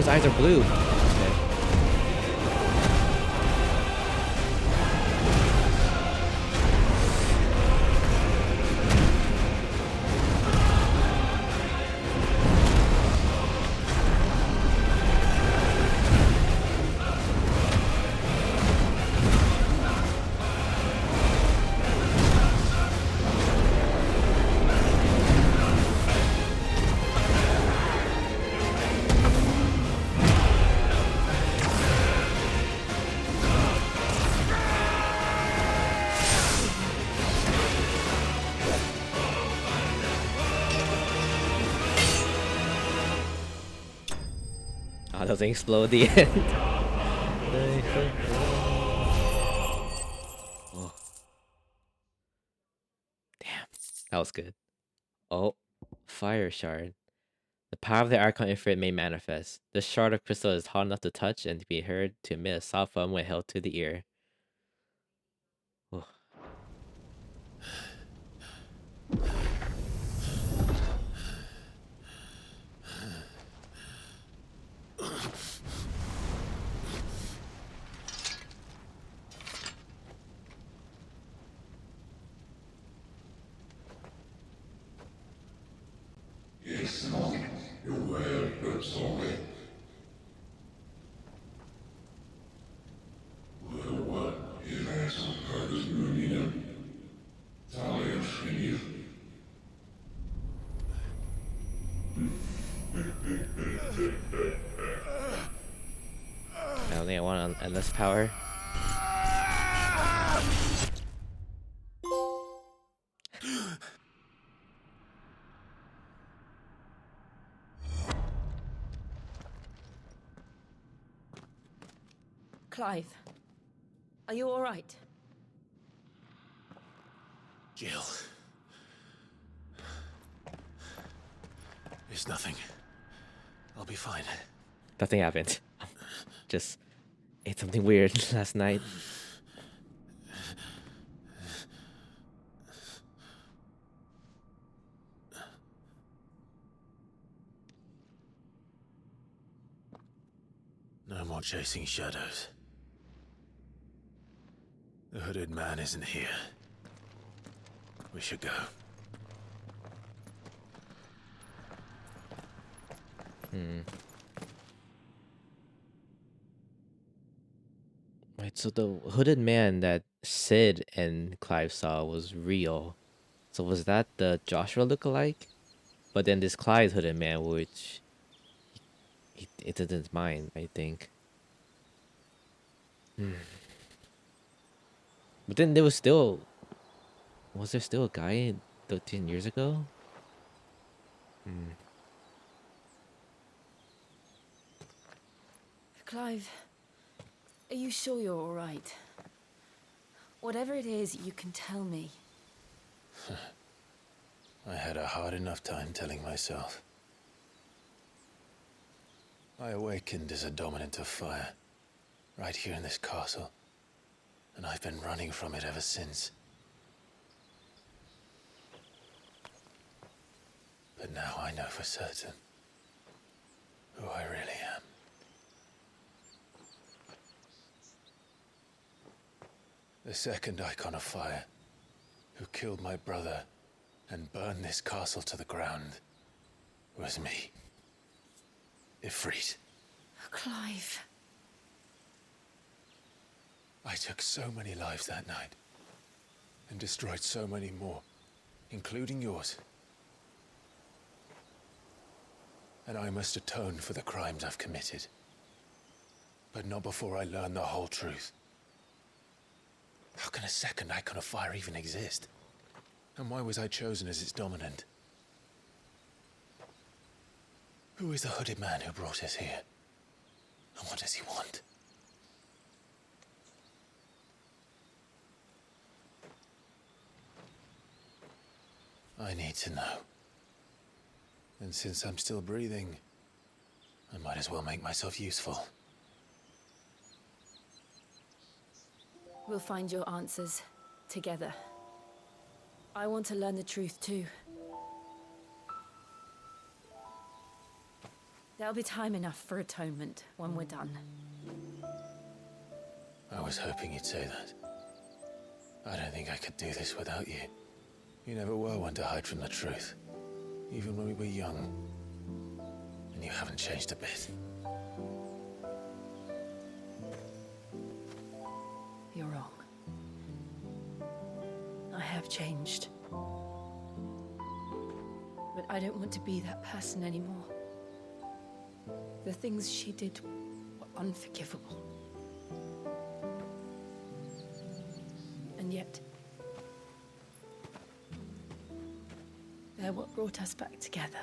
his eyes are blue. Okay. Oh, doesn't explode at the end. Oh. Damn, that was good. Oh, fire shard. The power of the Archon Ifrit may manifest. This shard of crystal is hot enough to touch and to be heard to emit a soft hum when held to the ear. Oh. I don't think I want endless power. Clive, are you all right? Jill. It's nothing. I'll be fine. Nothing happened. Just ate something weird last night. No more chasing shadows. The hooded man isn't here. We should go. Wait, so the hooded man that Sid and Clive saw was real. So was that the Joshua lookalike? But then this Clive hooded man, which it didn't mind, I think. But then there was still, was there still a guy 13 years ago? Clive, are you sure you're all right? Whatever it is, you can tell me. I had a hard enough time telling myself. I awakened as a dominant of fire, right here in this castle, and I've been running from it ever since. But now I know for certain who I really am. The second icon of fire, who killed my brother and burned this castle to the ground, was me. Ifrit. Clive. I took so many lives that night, and destroyed so many more, including yours. And I must atone for the crimes I've committed. But not before I learn the whole truth. How can a second icon of fire even exist? And why was I chosen as its dominant? Who is the hooded man who brought us here? And what does he want? I need to know. And since I'm still breathing, I might as well make myself useful. We'll find your answers together. I want to learn the truth too. There There'll be time enough for atonement when we're done. I was hoping you'd say that. I don't think I could do this without you. You never were one to hide from the truth. Even when we were young. And you haven't changed a bit. You're wrong. I have changed. But I don't want to be that person anymore. The things she did were unforgivable. And yet, they're what brought us back together.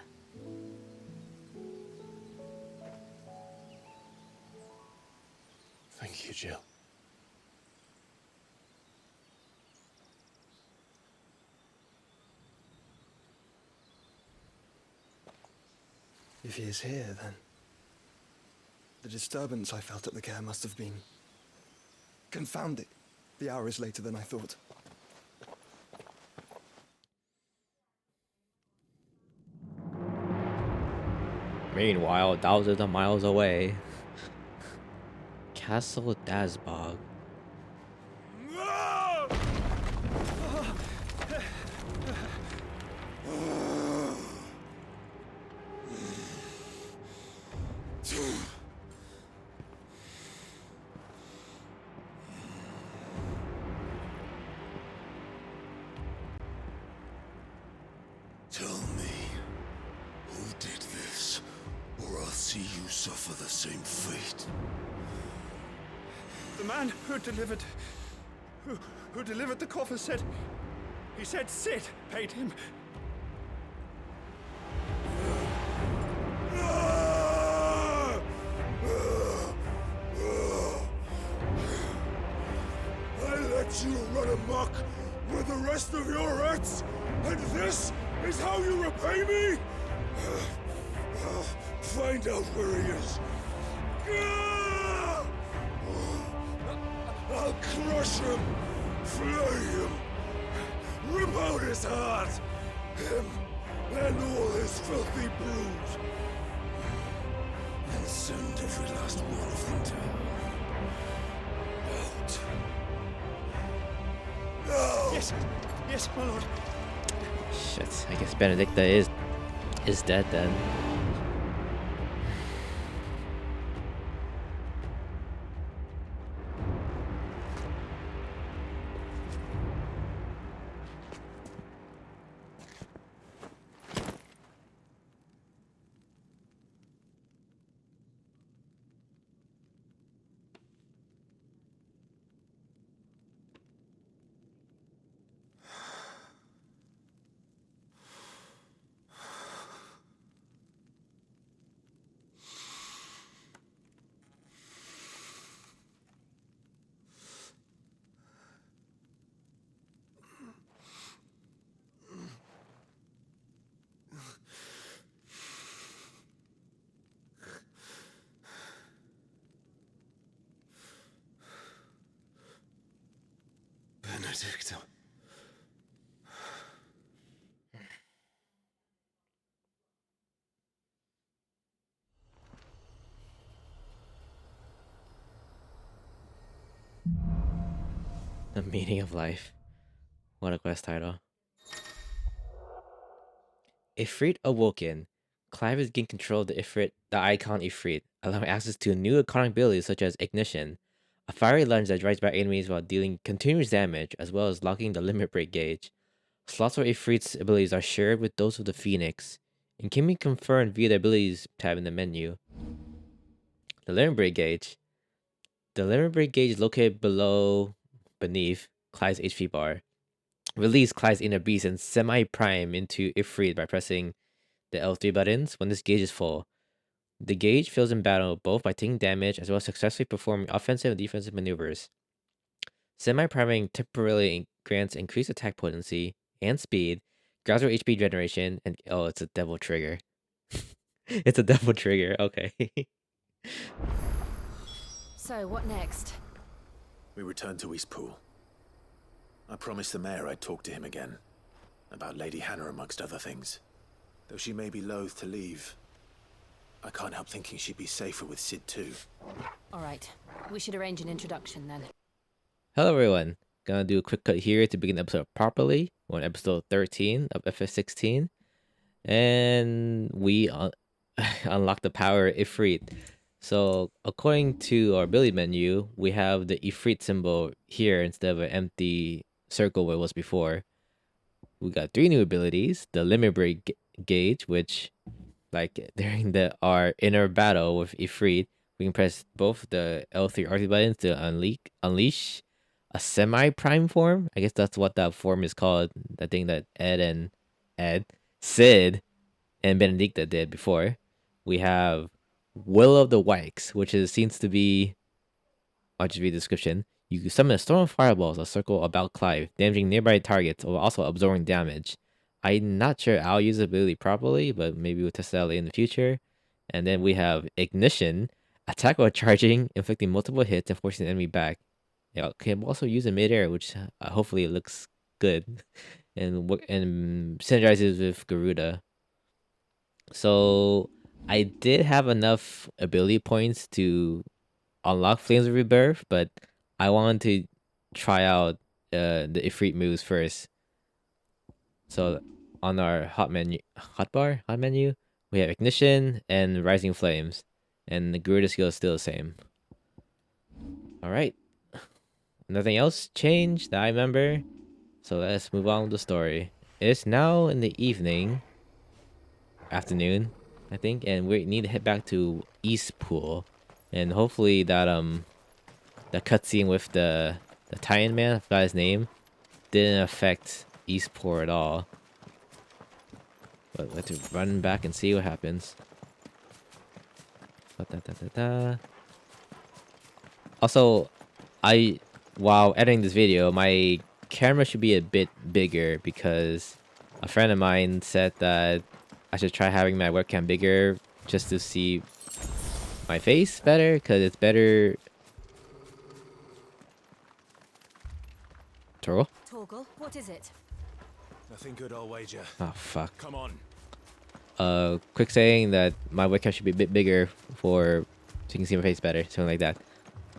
Thank you, Jill. If he is here, then the disturbance I felt at the care must have been confounded. The hour is later than I thought. Meanwhile, thousands of miles away, Castle Dazbog. Tell me, who did this, or I'll see you suffer the same fate. The man who delivered the coffin said, he said Sid paid him. I let you run amok with the rest of your rats, and this is how you repay me? Find out where he is. I'll crush him, flay him, rip out his heart, him and all his filthy brood, and send every last one of them down. Out. Now! Yes, my lord. Shit, I guess Benedicta is dead then. Benedicta. The meaning of life. What a quest title. Ifrit awoken. Clive has gained control of the Ifrit, the icon Ifrit, allowing access to new iconic abilities such as Ignition, a fiery lens that drives by enemies while dealing continuous damage, as well as locking the limit break gauge. Slots for Ifrit's abilities are shared with those of the Phoenix, and can be confirmed via the abilities tab in the menu. The limit break gauge. The limit break gauge is located beneath Clive's HP bar. Release Clive's inner beast and semi-prime into Ifrit by pressing the L3 buttons when this gauge is full. The gauge fills in battle both by taking damage as well as successfully performing offensive and defensive maneuvers. Semi-priming temporarily grants increased attack potency and speed, gradual HP generation, and oh, it's a devil trigger. It's a devil trigger, okay. So, what next? We returned to Eastpool. I promised the mayor I'd talk to him again. About Lady Hannah amongst other things. Though she may be loath to leave, I can't help thinking she'd be safer with Sid too. All right. We should arrange an introduction then. Hello everyone. Gonna do a quick cut here to begin the episode properly. We're on episode 13 of FF16. And we unlock the power Ifrit. So according to our ability menu, we have the Ifrit symbol here instead of an empty circle where it was before. We got 3 new abilities. The limit break gauge, which like during our inner battle with Ifrit, we can press both the L3 R3 buttons to unleash a semi-prime form. I guess that's what that form is called. The thing that Sid and Benedicta did before. We have Will of the Wikes, which seems to be, I'll just read the description. You can summon a storm of fireballs, a circle about Clive, damaging nearby targets while also absorbing damage. I'm not sure I'll use the ability properly, but maybe we'll test it out in the future. And then we have Ignition, attack while charging, inflicting multiple hits and forcing the enemy back. Yeah, can also use in midair, which hopefully it looks good, and synergizes with Garuda. So I did have enough ability points to unlock Flames of Rebirth, but I wanted to try out the Ifrit moves first. So on our hotbar, we have Ignition and Rising Flames, and the Garuda skill is still the same. All right, nothing else changed that I remember. So let's move on with the story. It's now in the afternoon, I think, and we need to head back to Eastpool, and hopefully that the cutscene with the tie-in man, I forgot his name, didn't affect Eastpool at all. But we have to run back and see what happens. Also, while editing this video, my camera should be a bit bigger because a friend of mine said that I should try having my webcam bigger just to see my face better, because it's better. Torgal? Torgal, what is it? Nothing good, I'll wager. Oh, fuck. Come on. Quick saying that my webcam should be a bit bigger so you can see my face better, something like that.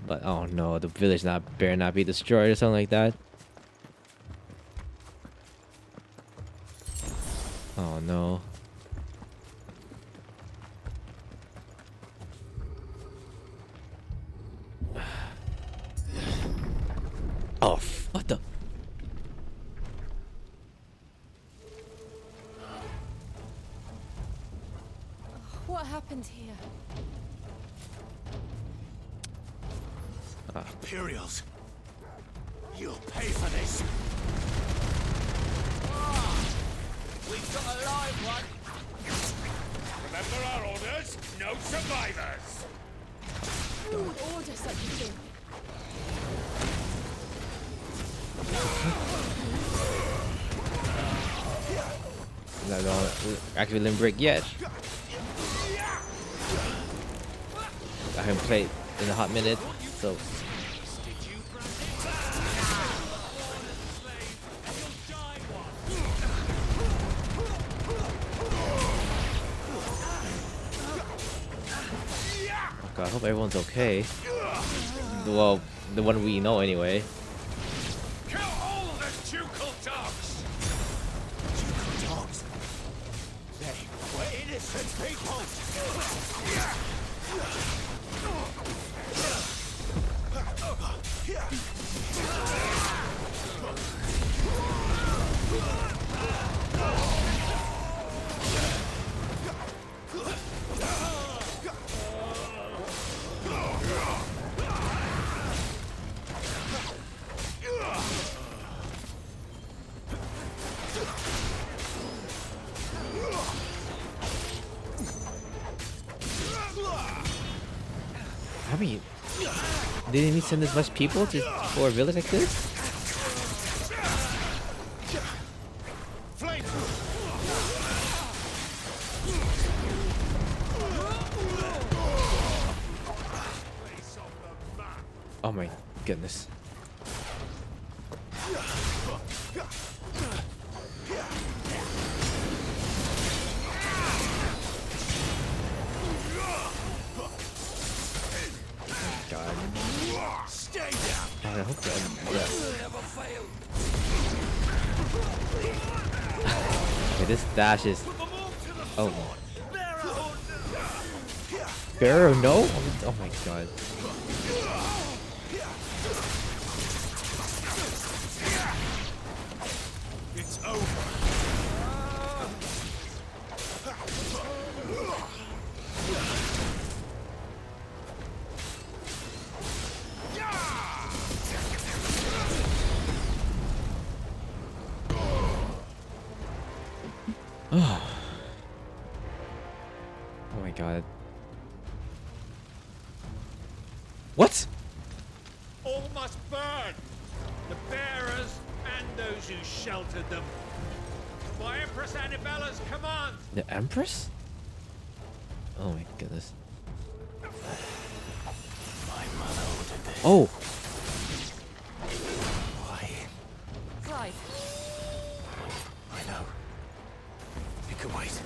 But oh no, the village better not be destroyed or something like that. Oh no. Oh, what the? What happened here? Imperials. You'll pay for this. We've got a live one. Remember our orders? No survivors. Who would order such a thing? No, actually didn't break yet. I haven't played in a hot minute, so. Oh god, I hope everyone's okay. Well, the one we know anyway. Kill all the ducal dogs. Ducal dogs. They were innocent people. I mean, didn't he send as much people for a village like this? Flame. Oh my goodness. god. Stay down. I hope that. Never fail. Okay, this dash is. Put them all to the Oh. sword. Barrow. Barrow, no? Oh my god. It's over. Oh my god. What? All must burn. The bearers and those who sheltered them. By Empress Annabella's command. The Empress? Oh my goodness. My mother ordered this. Oh! Why? Clive, I know. It could wait.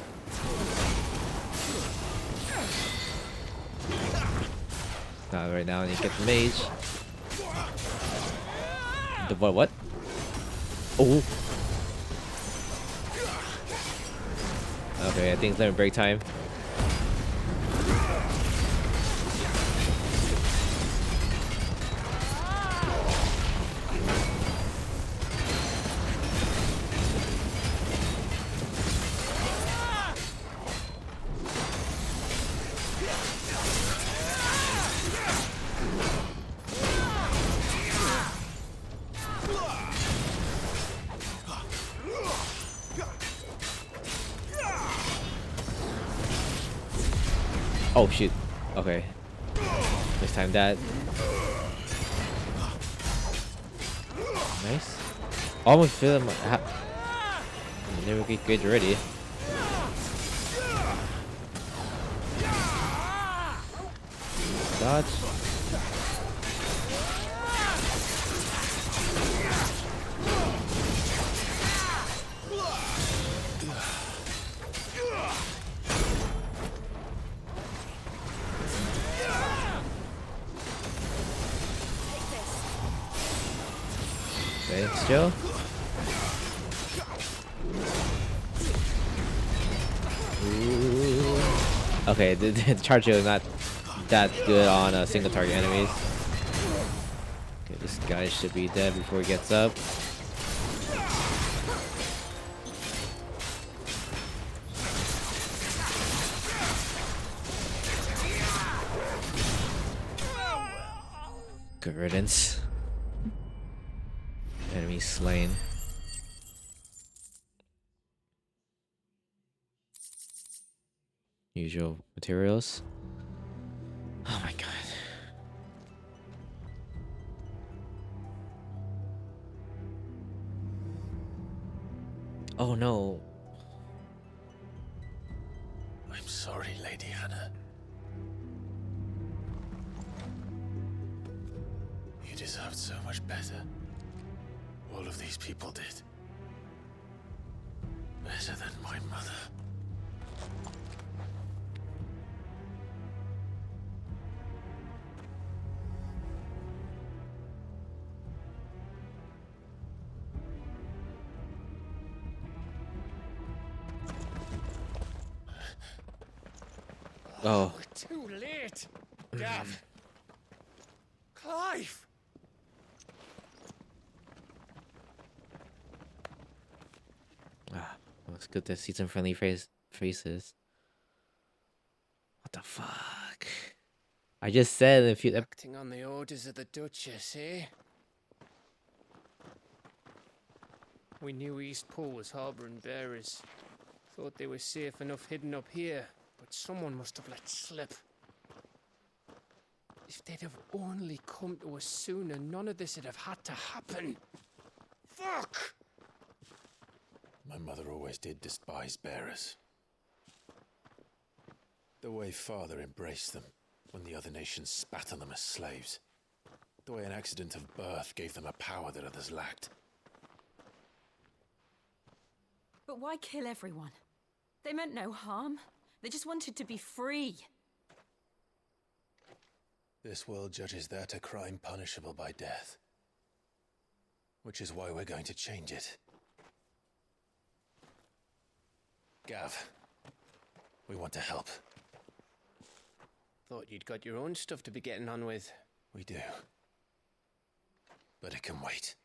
Not right now, I need to get the mage. The what? Oh! Okay, I think it's limit break time. Oh shoot. Okay. This time that. Nice. Almost feel them. They were good already. Dodge. Okay, still. Ooh. Okay, the charge is not that good on single target enemies. Okay, this guy should be dead before he gets up. Good riddance. Enemy slain. Usual materials. Oh my god. Oh no. I'm sorry, Lady Hannah. You deserved so much better. All of these people did. Better than my mother. Oh. We're too late. Gav. Clive. Ah, well, it's good to see some friendly faces. What the fuck? I just said if you. Acting on the orders of the Duchess, eh? We knew East Pool was harbouring bearers. Thought they were safe enough hidden up here, but someone must have let slip. If they'd have only come to us sooner, none of this would have had to happen. Fuck! My mother always did despise bearers. The way father embraced them when the other nations spat on them as slaves. The way an accident of birth gave them a power that others lacked. but why kill everyone? They meant no harm. They just wanted to be free. This world judges that a crime punishable by death. Which is why we're going to change it. Gav, we want to help. Thought you'd got your own stuff to be getting on with. We do. But it can wait.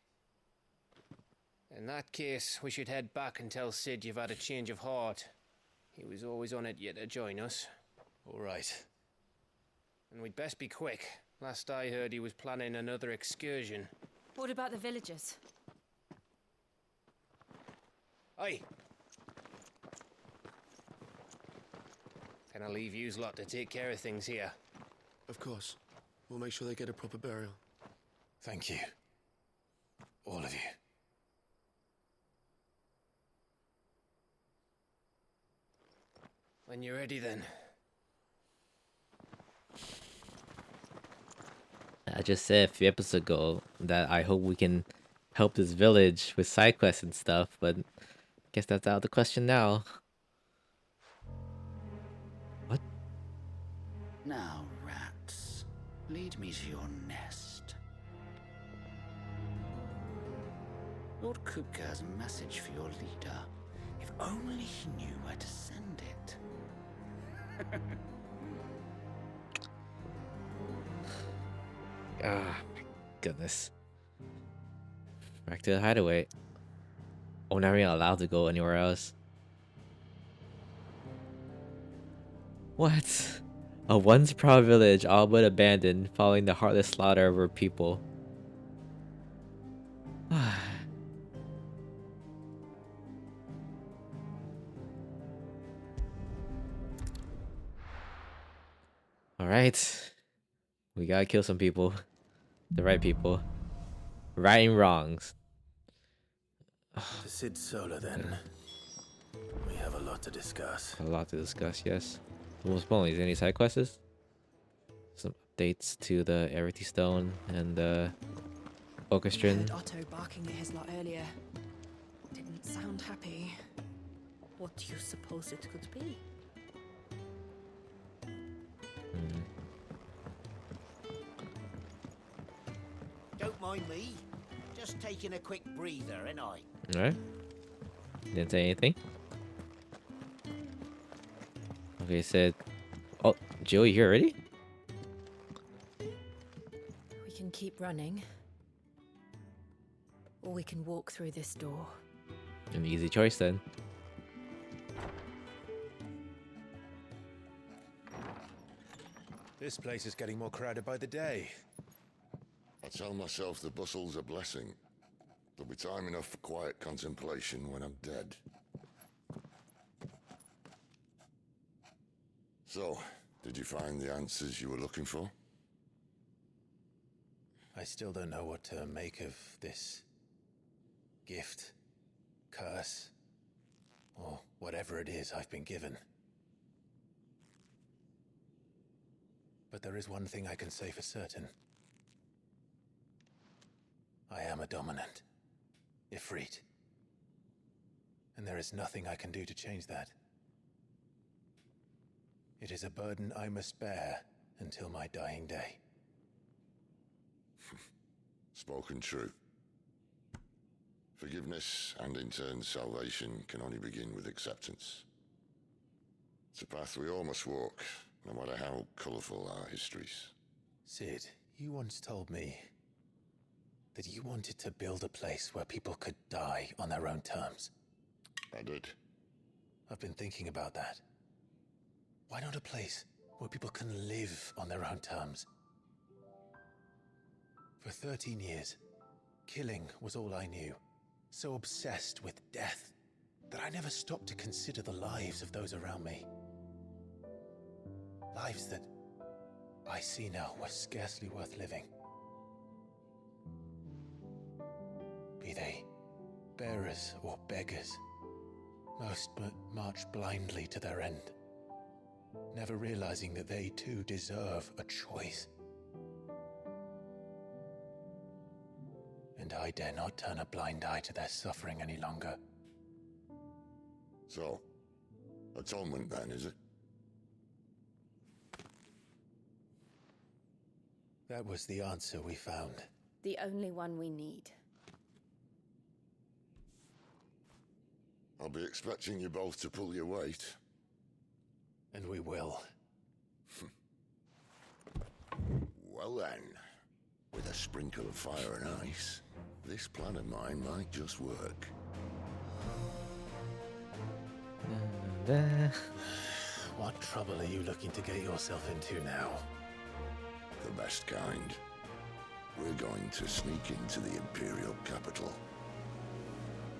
In that case, we should head back and tell Sid you've had a change of heart. He was always on it yet to join us. All right. And we'd best be quick. Last I heard, he was planning another excursion. What about the villagers? Aye. Can I leave yous lot to take care of things here? Of course. We'll make sure they get a proper burial. Thank you. All of you. When you're ready, then. I just said a few episodes ago that I hope we can help this village with side quests and stuff, but I guess that's out of the question now. What? Now, rats, lead me to your nest. Lord Kupka has a message for your leader. If only he knew where to send it. Ah, my goodness. Back to the hideaway. Oh, now we're not allowed to go anywhere else. What? A once proud village all but abandoned following the heartless slaughter of her people. Alright. We gotta kill some people. The right people. Righting wrongs. To Sid Solar, then. We have a lot to discuss. A lot to discuss, yes. Most importantly, any side quests? Some updates to the Arity Stone and the I Orchestran. heard Otto barking at his lot earlier. Didn't sound happy. What do you suppose it could be? Don't mind me. Just taking a quick breather, ain't I? Alright. Didn't say anything. Okay, said. Oh, Jill, you here already? We can keep running. Or we can walk through this door. An easy choice then. This place is getting more crowded by the day. I tell myself the bustle's a blessing. There'll be time enough for quiet contemplation when I'm dead. So, did you find the answers you were looking for? I still don't know what to make of this gift, curse, or whatever it is I've been given. But there is one thing I can say for certain. I am a dominant, Ifrit. And there is nothing I can do to change that. It is a burden I must bear until my dying day. Spoken true. Forgiveness and in turn salvation can only begin with acceptance. It's a path we all must walk, no matter how colourful our histories. Sid, you once told me that you wanted to build a place where people could die on their own terms. I did. I've been thinking about that. Why not a place where people can live on their own terms? For 13 years, killing was all I knew. So obsessed with death that I never stopped to consider the lives of those around me. Lives that I see now were scarcely worth living. Be they bearers or beggars, most march blindly to their end, never realizing that they too deserve a choice. And I dare not turn a blind eye to their suffering any longer. So, atonement then, is it? That was the answer we found. The only one we need. I'll be expecting you both to pull your weight. And we will. Well then, with a sprinkle of fire and ice, this plan of mine might just work. What trouble are you looking to get yourself into now? The best kind. We're going to sneak into the Imperial capital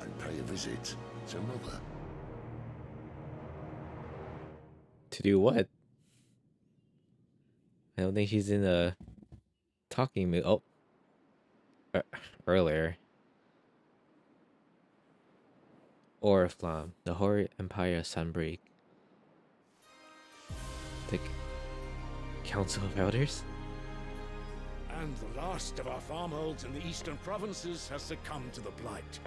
and pay a visit to Mother. To do what? I don't think he's in a talking mood. Oh, earlier. Oriflamme, the Hoary Empire Sunbreak. The Council of Elders? And the last of our farmholds in the eastern provinces has succumbed to the blight.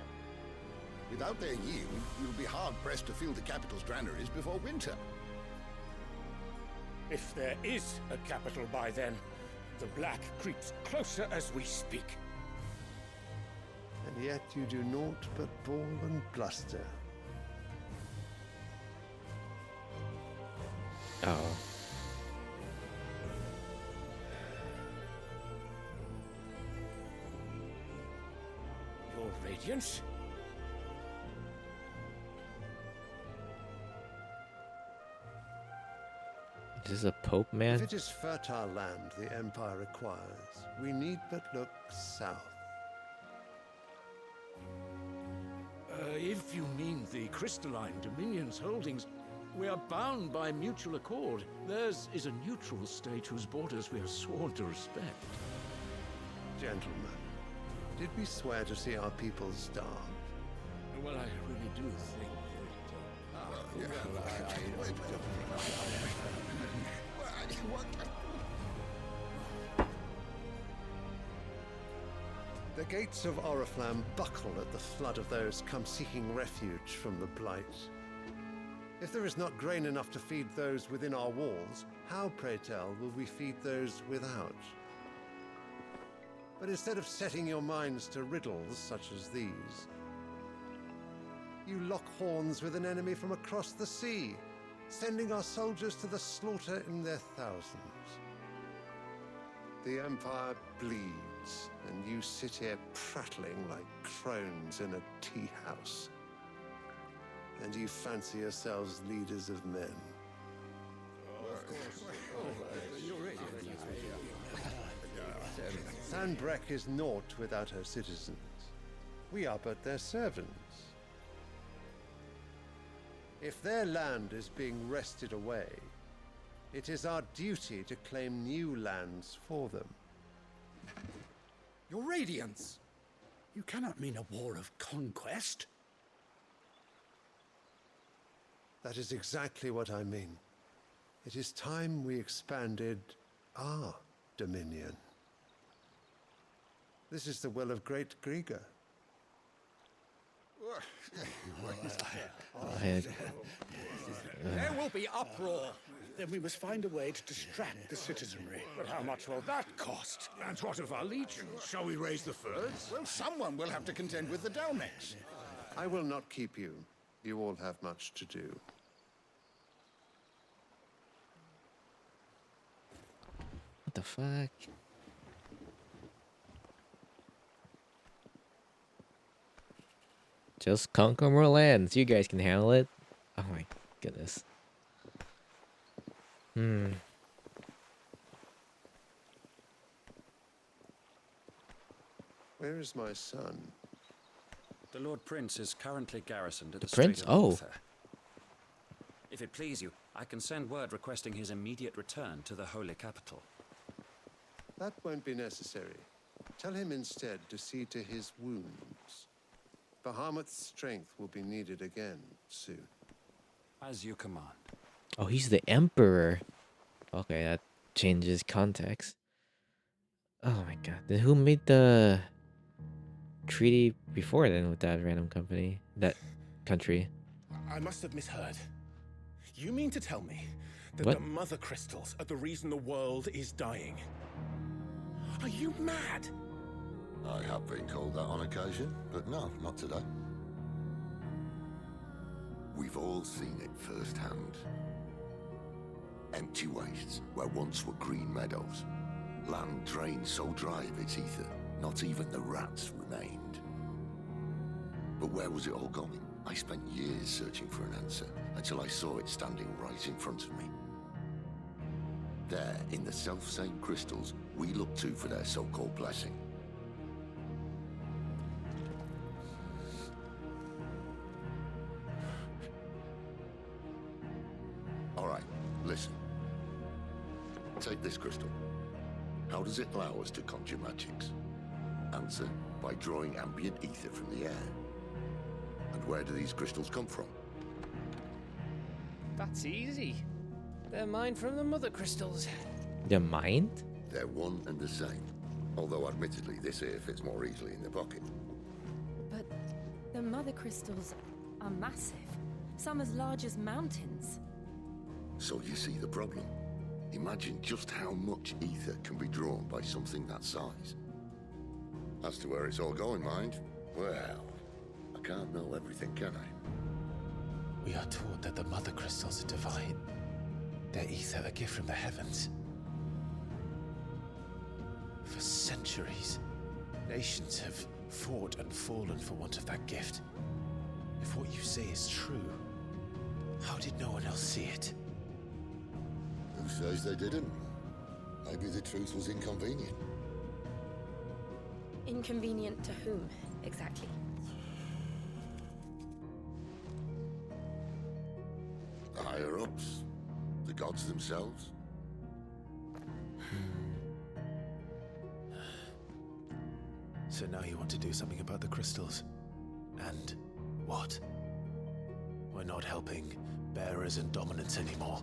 Without their yield, we'll be hard-pressed to fill the capital's granaries before winter. If there is a capital by then, the black creeps closer as we speak. And yet you do naught but bawl and bluster. Oh. Your Radiance? Is this a Pope man? If it is fertile land the Empire requires, we need but look south. If you mean the crystalline Dominion's holdings, we are bound by mutual accord. Theirs is a neutral state whose borders we are sworn to respect. Gentlemen, did we swear to see our people starve? Well, I really do think The gates of Oriflamme buckle at the flood of those come seeking refuge from the blight. If there is not grain enough to feed those within our walls, how, pray tell, will we feed those without? But instead of setting your minds to riddles such as these, you lock horns with an enemy from across the sea, sending our soldiers to the slaughter in their thousands. The Empire bleeds, and you sit here prattling like crones in a tea house. And you fancy yourselves leaders of men. Sanbreque is naught without her citizens. We are but their servants. If their land is being wrested away, it is our duty to claim new lands for them. Your Radiance! You cannot mean a war of conquest. That is exactly what I mean. It is time we expanded our dominion. This is the will of great Grieger. There will be uproar. Then we must find a way to distract the citizenry. But how much will that cost? And what of our legions? Shall we raise the furs? Well, someone will have to contend with the Dalnex. I will not keep you. You all have much to do. What the fuck? Just conquer more lands. You guys can handle it. Oh my goodness. Where is my son? The Lord Prince is currently garrisoned at the Prince? Strait of Oh. Arthur. If it please you, I can send word requesting his immediate return to the Holy Capital. That won't be necessary. Tell him instead to see to his wounds. Bahamut's strength will be needed again soon. As you command. Oh, he's the Emperor. Okay, that changes context. Oh my god. Then who made the treaty before then with that random company? That country? I must have misheard. You mean to tell me that What? the Mother Crystals are the reason the world is dying? Are you mad? I have been called that on occasion, but no, not today. We've all seen it firsthand. Empty wastes where once were green meadows. Land drained so dry of its ether, not even the rats remained. But where was it all going? I spent years searching for an answer, until I saw it standing right in front of me. There, in the self-same crystals we look to for their so-called blessing. Alright, listen. Take this crystal. How does it allow us to conjure magics? Answer, by drawing ambient ether from the air. And where do these crystals come from? That's easy. They're mine from the mother crystals. Your mind? They're one and the same. Although admittedly this here fits more easily in the pocket. But the mother crystals are massive. Some as large as mountains. So you see the problem. Imagine just how much ether can be drawn by something that size. As to where it's all going, mind, well, I can't know everything, can I? We are taught that the mother crystals are divine. Their ether a gift from the heavens. For centuries, nations have fought and fallen for want of that gift. If what you say is true, how did no one else see it? Who says they didn't? Maybe the truth was inconvenient. Inconvenient to whom, exactly? The higher-ups? The gods themselves? So now you want to do something about the crystals? And what? We're not helping bearers and dominants anymore.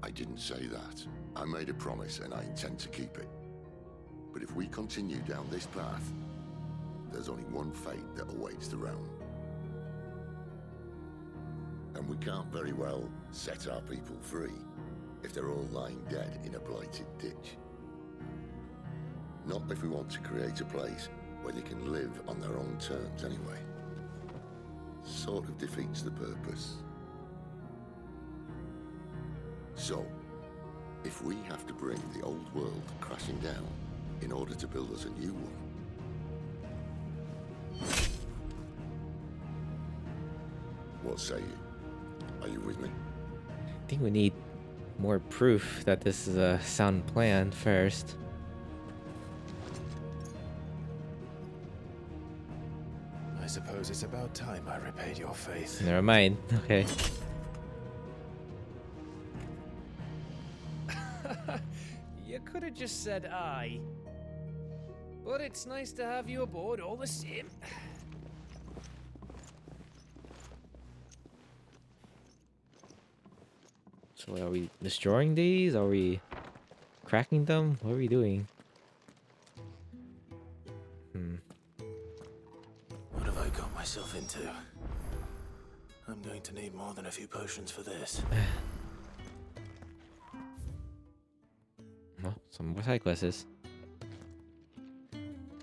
I didn't say that. I made a promise and I intend to keep it. But if we continue down this path, there's only one fate that awaits the realm. And we can't very well set our people free if they're all lying dead in a blighted ditch. Not if we want to create a place where they can live on their own terms anyway. Sort of defeats the purpose. So, if we have to bring the old world crashing down in order to build us a new one, what say you? Are you with me? I think we need more proof that this is a sound plan first. I suppose it's about time I repaid your faith. Never mind. Okay. You could have just said aye. But it's nice to have you aboard all the same. So are we destroying these? Are we cracking them? What are we doing? What have I got myself into? I'm going to need more than a few potions for this. Well, some more side quests.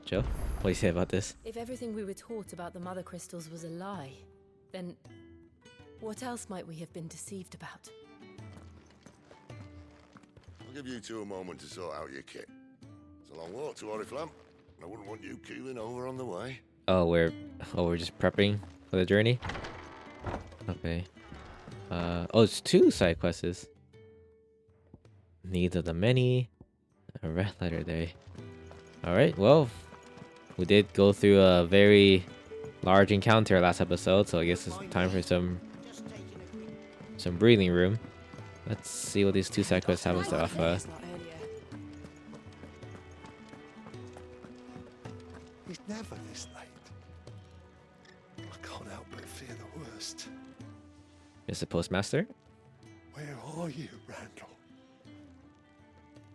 Joe, what do you say about this? If everything we were taught about the mother crystals was a lie, then what else might we have been deceived about? I'll give you two a moment to sort out your kit. It's a long walk to Oriflamme. I wouldn't want you keeling over on the way. Oh, we're just prepping for the journey. Okay. Oh, it's two side quests. Needs of the many. A red letter day. All right. Well, we did go through a very large encounter last episode, so I guess it's time for some breathing room. Let's see what these two side quests have us to offer. He's never this late. I can't help but fear the worst. Mr. Postmaster? Where are you, Randall?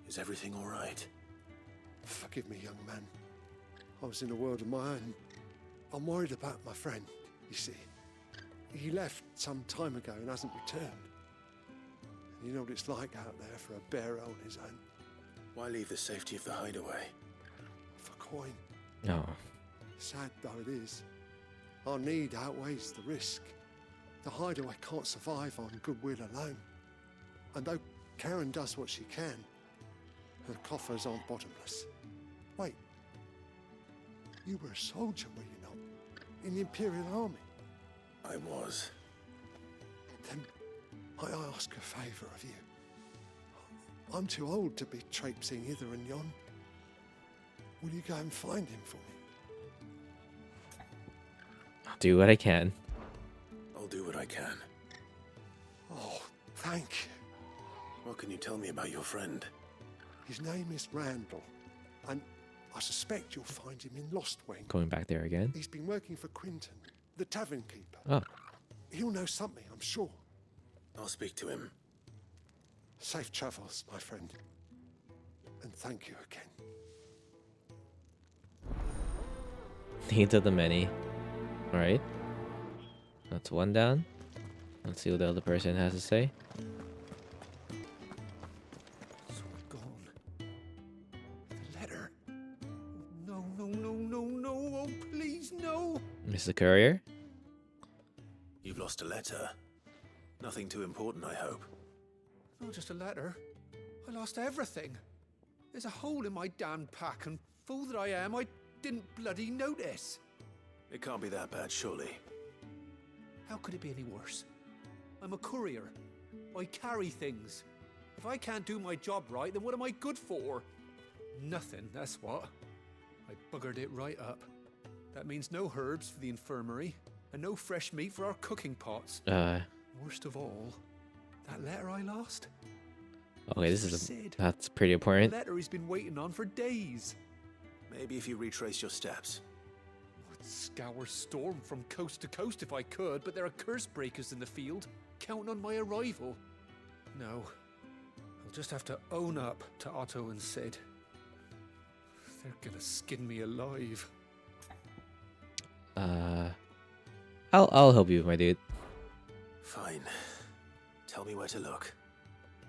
Is everything all right? Forgive me, young man. I was in a world of my own. I'm worried about my friend, you see. He left some time ago and hasn't returned. And you know what it's like out there for a bearer on his own. Why leave the safety of the hideaway? coin. No. Sad though it is, our need outweighs the risk. The hideaway can't survive on goodwill alone. And though Karen does what she can, her coffers aren't bottomless. Wait, you were a soldier, were you not? In the Imperial Army? I was. Then I ask a favour of you. I'm too old to be traipsing hither and yon. Will you go and find him for me? I'll do what I can. I'll do what I can. Oh, thank you. What can you tell me about your friend? His name is Randall, and I suspect you'll find him in Lostwing. Going back there again. He's been working for Quinton, the tavern keeper. Oh. He'll know something, I'm sure. I'll speak to him. Safe travels, my friend. And thank you again. Needs of the many. Alright. That's one down. Let's see what the other person has to say. The letter. No, no, no, no, no. Oh, please, no. Mr. Courier? You've lost a letter. Nothing too important, I hope. Not just a letter. I lost everything. There's a hole in my damn pack, and fool that I am, I didn't bloody notice. It can't be that bad, surely. How could it be any worse? I'm a courier. I carry things. If I can't do my job right, then what am I good for? Nothing, that's what. I buggered it right up. That means no herbs for the infirmary, and no fresh meat for our cooking pots. Worst of all, that letter I lost. Okay, this is Sid. that's pretty important. The letter he's been waiting on for days. Maybe if you retrace your steps. I'd scour Storm from coast to coast if I could, but there are curse breakers in the field, counting on my arrival. No, I'll just have to own up to Otto and Sid. They're gonna skin me alive. I'll help you, my dude. Fine. Tell me where to look.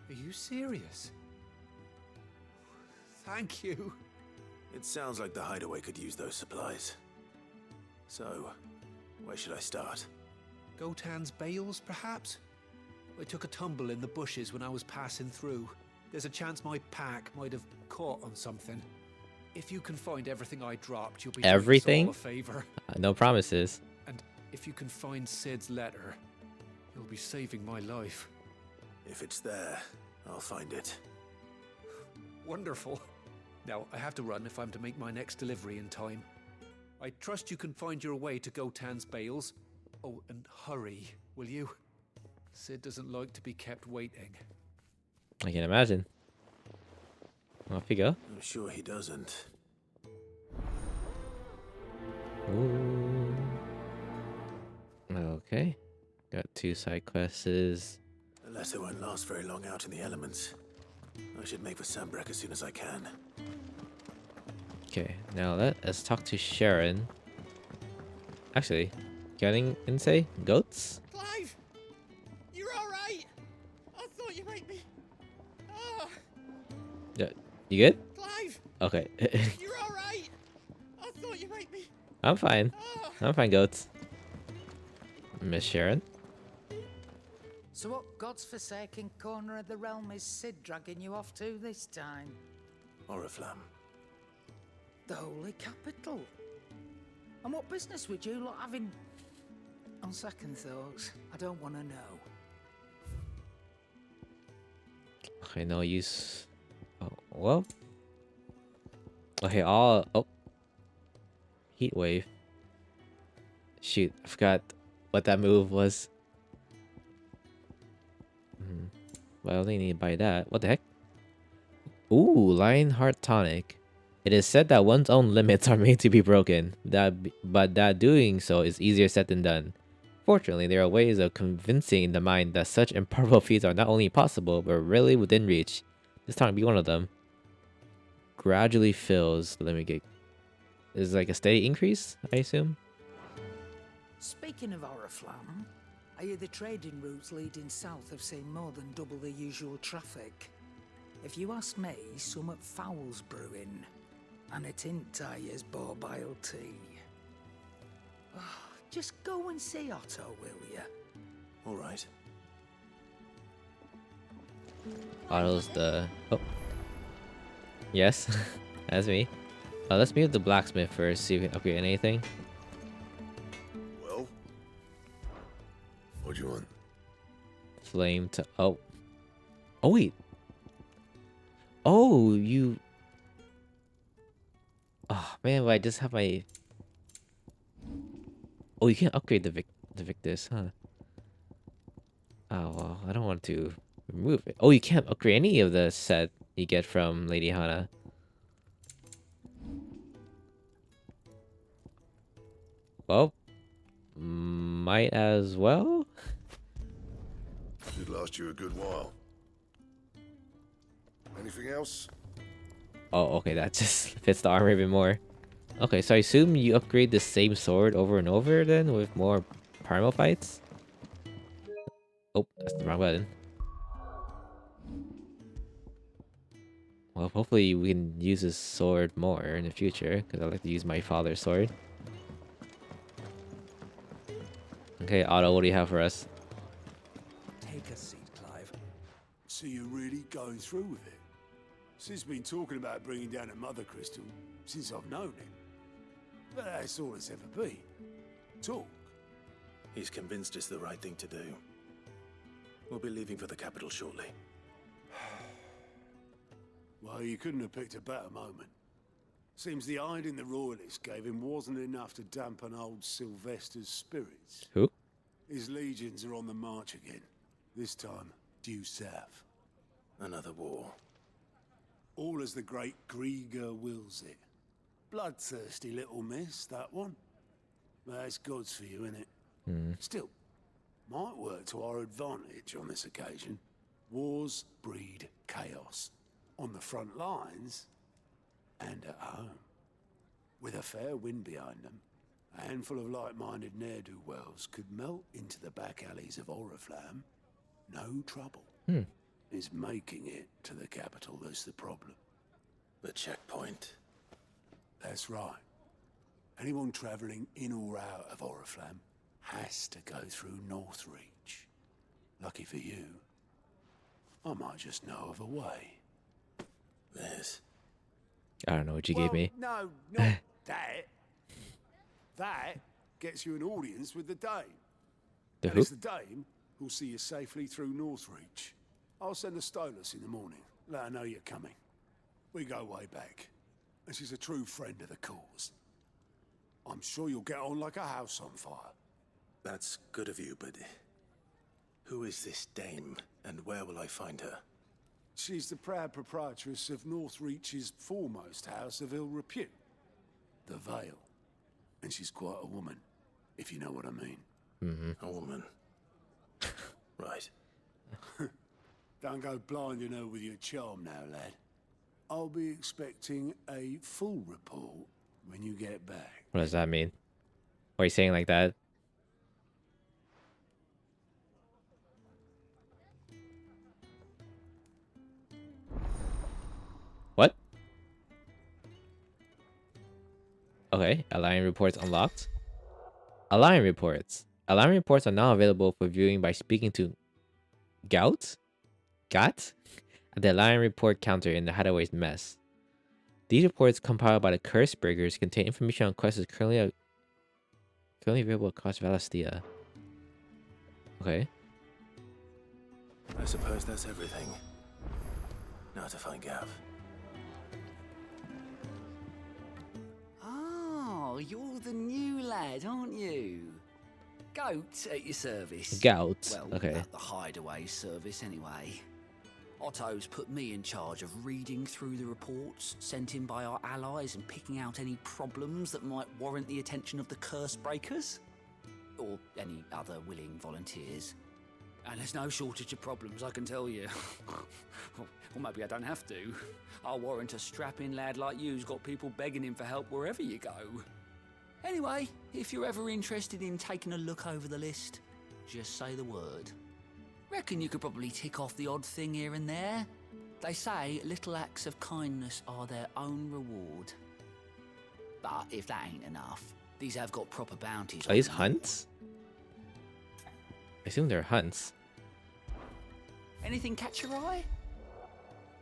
Are you serious? Thank you. It sounds like the hideaway could use those supplies. So, where should I start? Gotan's bales, perhaps? I took a tumble in the bushes when I was passing through. There's a chance my pack might have caught on something. If you can find everything I dropped, you'll be everything? doing us all a favor. No promises. And if you can find Sid's letter, you'll be saving my life. If it's there, I'll find it. Wonderful. Now, I have to run if I'm to make my next delivery in time. I trust you can find your way to Gotan's bales. Oh, and hurry, will you? Sid doesn't like to be kept waiting. I can imagine. Off you go. I'm sure he doesn't. Ooh. Okay. Got 2 side quests. The letter won't last very long out in the elements. I should make for Sandbreck as soon as I can. Okay, now let's talk to Sharon. Actually, got anything to say? Goats? Clive! You're alright! I thought you might be... Ah! Yeah, you good? Clive! Okay. You're alright! I thought you might be... I'm fine. I'm fine, goats. Miss Sharon? So what God's forsaken corner of the realm is Sid dragging you off to this time? Oriflamme. The Holy Capital. And what business would you lot having? On second thoughts, I don't want to know. Okay, no use. Oh, well. Okay, oh. Heat wave. Shoot, I forgot what that move was. Well, I only need to buy that. What the heck? Ooh, Lionheart Tonic. It is said that one's own limits are made to be broken, but that doing so is easier said than done. Fortunately, there are ways of convincing the mind that such improbable feats are not only possible, but really within reach. This time be one of them. Gradually fills. Let me get... Is like a steady increase, I assume? Speaking of Oriflamme, I hear the trading routes leading south have seen more than double the usual traffic. If you ask me, somewhat foul's brewing. and a Tintaya's boiled tea. Just go and see Otto, will you? All right. Otto's the... Oh. Yes, that's me. Let's meet with the blacksmith first, see if we can upgrade anything. Well? What do you want? Flame to... Oh. Oh, wait. Oh, you... Oh, man, but I just have my... Oh, you can't upgrade the Victus, huh? Oh, well, I don't want to remove it. Oh, you can't upgrade any of the set you get from Lady Hana. Well, might as well. Should last you a good while. Anything else? Oh, okay, that just fits the armor even more. Okay, so I assume you upgrade the same sword over and over then with more primal fights? Oh, that's the wrong button. Well, hopefully we can use this sword more in the future, because I like to use my father's sword. Okay, Otto, what do you have for us? Take a seat, Clive. So you're really going through with it? Sid's been talking about bringing down a mother crystal since I've known him. But that's all it's ever been. Talk. He's convinced it's the right thing to do. We'll be leaving for the capital shortly. Well, you couldn't have picked a better moment. Seems the hiding the royalists gave him wasn't enough to dampen old Sylvester's spirits. Who? His legions are on the march again. This time, due south. Another war. All as the great Grieger wills it. Bloodthirsty little miss, that one. But that's God's for you, innit? Still, might work to our advantage on this occasion. Wars breed chaos. On the front lines, and at home. With a fair wind behind them, a handful of like-minded ne'er-do-wells could melt into the back alleys of Oriflamme. No trouble. It's making it to the capital that's the problem. The checkpoint. That's right. Anyone travelling in or out of Oriflamme has to go through Northreach. Lucky for you, I might just know of a way. Yes. I don't know what you gave me. No, not that. That gets you an audience with the Dame. The And who? it's the Dame who'll see you safely through Northreach. I'll send a Stolas in the morning. Let her know you're coming. We go way back. And she's a true friend of the cause. I'm sure you'll get on like a house on fire. That's good of you, but who is this dame, and where will I find her? She's the proud proprietress of Northreach's foremost house of ill repute, the Vale. And she's quite a woman, if you know what I mean. A woman. Right. Don't go blinding her with your charm now, lad. I'll be expecting a full report when you get back. What does that mean? Why are you saying like that? What? Okay, Alliance reports unlocked. Alliance reports. Alliance reports are now available for viewing by speaking to Gat at the Alliance report counter in the Hideaway's mess. These reports compiled by the Cursebreakers contain information on quests currently available across Valastia. Okay. I suppose that's everything. Now to find Gav. Oh, you're the new lad, aren't you? Goat at your service. Goat, Well, okay. at the hideaway service anyway. Otto's put me in charge of reading through the reports sent in by our allies and picking out any problems that might warrant the attention of the Cursebreakers. Or any other willing volunteers. And there's no shortage of problems, I can tell you. Or maybe I don't have to. I'll warrant a strapping lad like you's got people begging him for help wherever you go. Anyway, if you're ever interested in taking a look over the list, just say the word. Reckon you could probably tick off the odd thing here and there. They say little acts of kindness are their own reward. But if that ain't enough, these have got proper bounties. Are these hunts? I assume they're hunts. Anything catch your eye?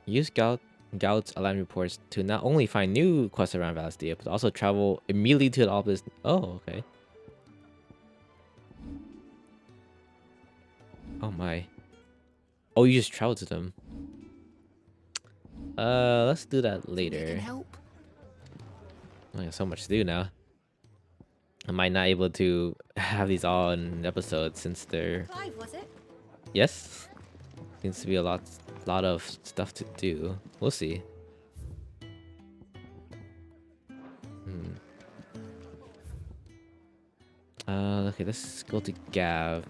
Use Gout's alarm reports to not only find new quests around Valastia, but also travel immediately to the opposite. Oh, okay. Oh my. Oh, you just travel to them. Let's do that later. Can help? I have so much to do now. I might not able to have these all in an episode since they're. Clive, was it? Yes. Seems to be a lot of stuff to do. We'll see. Okay, let's go to Gav.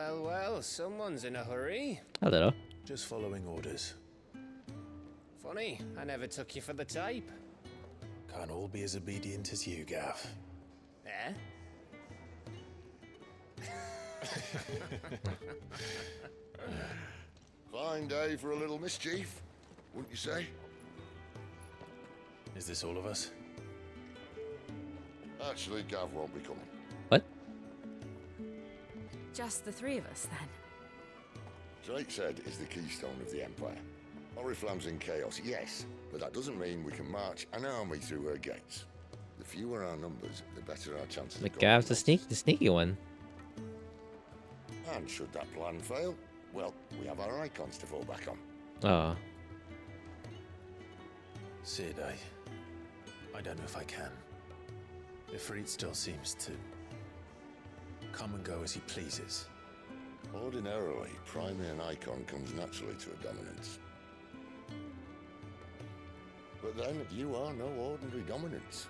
Well, someone's in a hurry. A little. Just following orders. Funny, I never took you for the type. Can't all be as obedient as you, Gav. Eh? Fine day for a little mischief, wouldn't you say? Is this all of us? Actually, Gav won't be coming. What? Just the three of us, then. Drake's Head is the keystone of the Empire. Oriflamme's in chaos, yes, but that doesn't mean we can march an army through her gates. The fewer our numbers, the better our chances. But Gav's the sneaky one. And should that plan fail, well, we have our icons to fall back on. Oh. Sid, I don't know if I can. Ifrit still seems to come and go as he pleases. Ordinarily, priming an icon comes naturally to a dominance. But then, you are no ordinary dominance.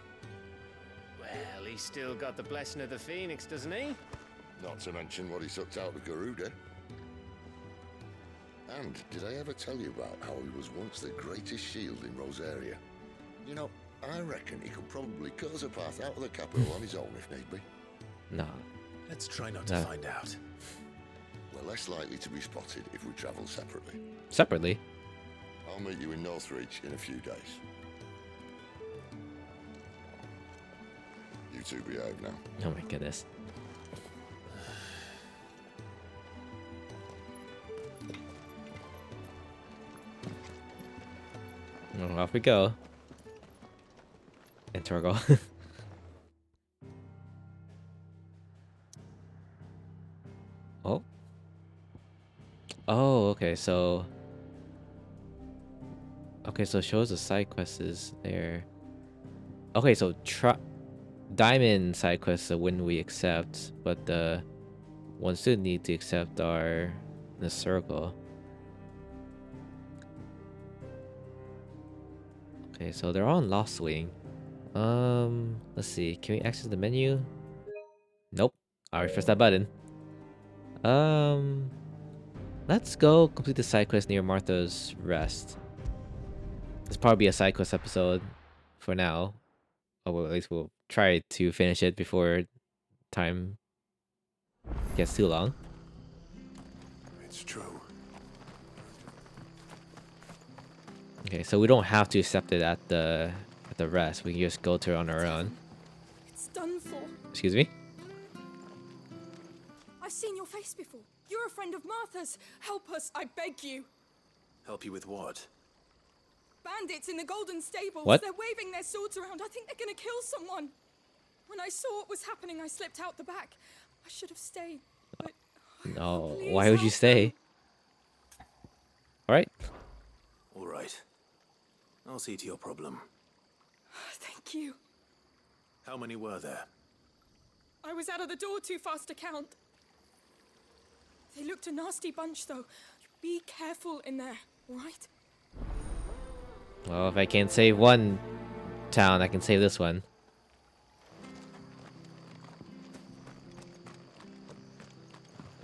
Well, he's still got the blessing of the Phoenix, doesn't he? Not to mention what he sucked out of Garuda. And did I ever tell you about how he was once the greatest shield in Rosaria? You know, I reckon he could probably curse a path out of the capital on his own if need be. No. Let's try not to find out. We're less likely to be spotted if we travel separately. Separately? I'll meet you in Northreach in a few days. You two behave now. Oh my goodness. Well, off we go. And Torgal. Oh. Oh, okay, so... Okay, so it shows the side quest is there. Okay, so Diamond side quests are when we accept, but the ones still need to accept are in the circle. Okay, so they're all in Lost Wing. Let's see. Can we access the menu? Nope. Alright, press that button. Let's go complete the side quest near Martha's Rest. It's probably a side quest episode for now. Or well, at least we'll try to finish it before time gets too long. It's true. Okay, so we don't have to accept it at the rest. We can just go to it on our own. It's done for. Excuse me? I've seen your face before. You're a friend of Martha's. Help us, I beg you. Help you with what? Bandits in the Golden Stables. What? They're waving their swords around. I think they're gonna kill someone. When I saw what was happening, I slipped out the back. I should have stayed, but... No, please why would you help stay? Alright. All right. I'll see to your problem. Thank you. How many were there? I was out of the door too fast to count. They looked a nasty bunch, though. Be careful in there, all right? Well, if I can't save one town, I can save this one.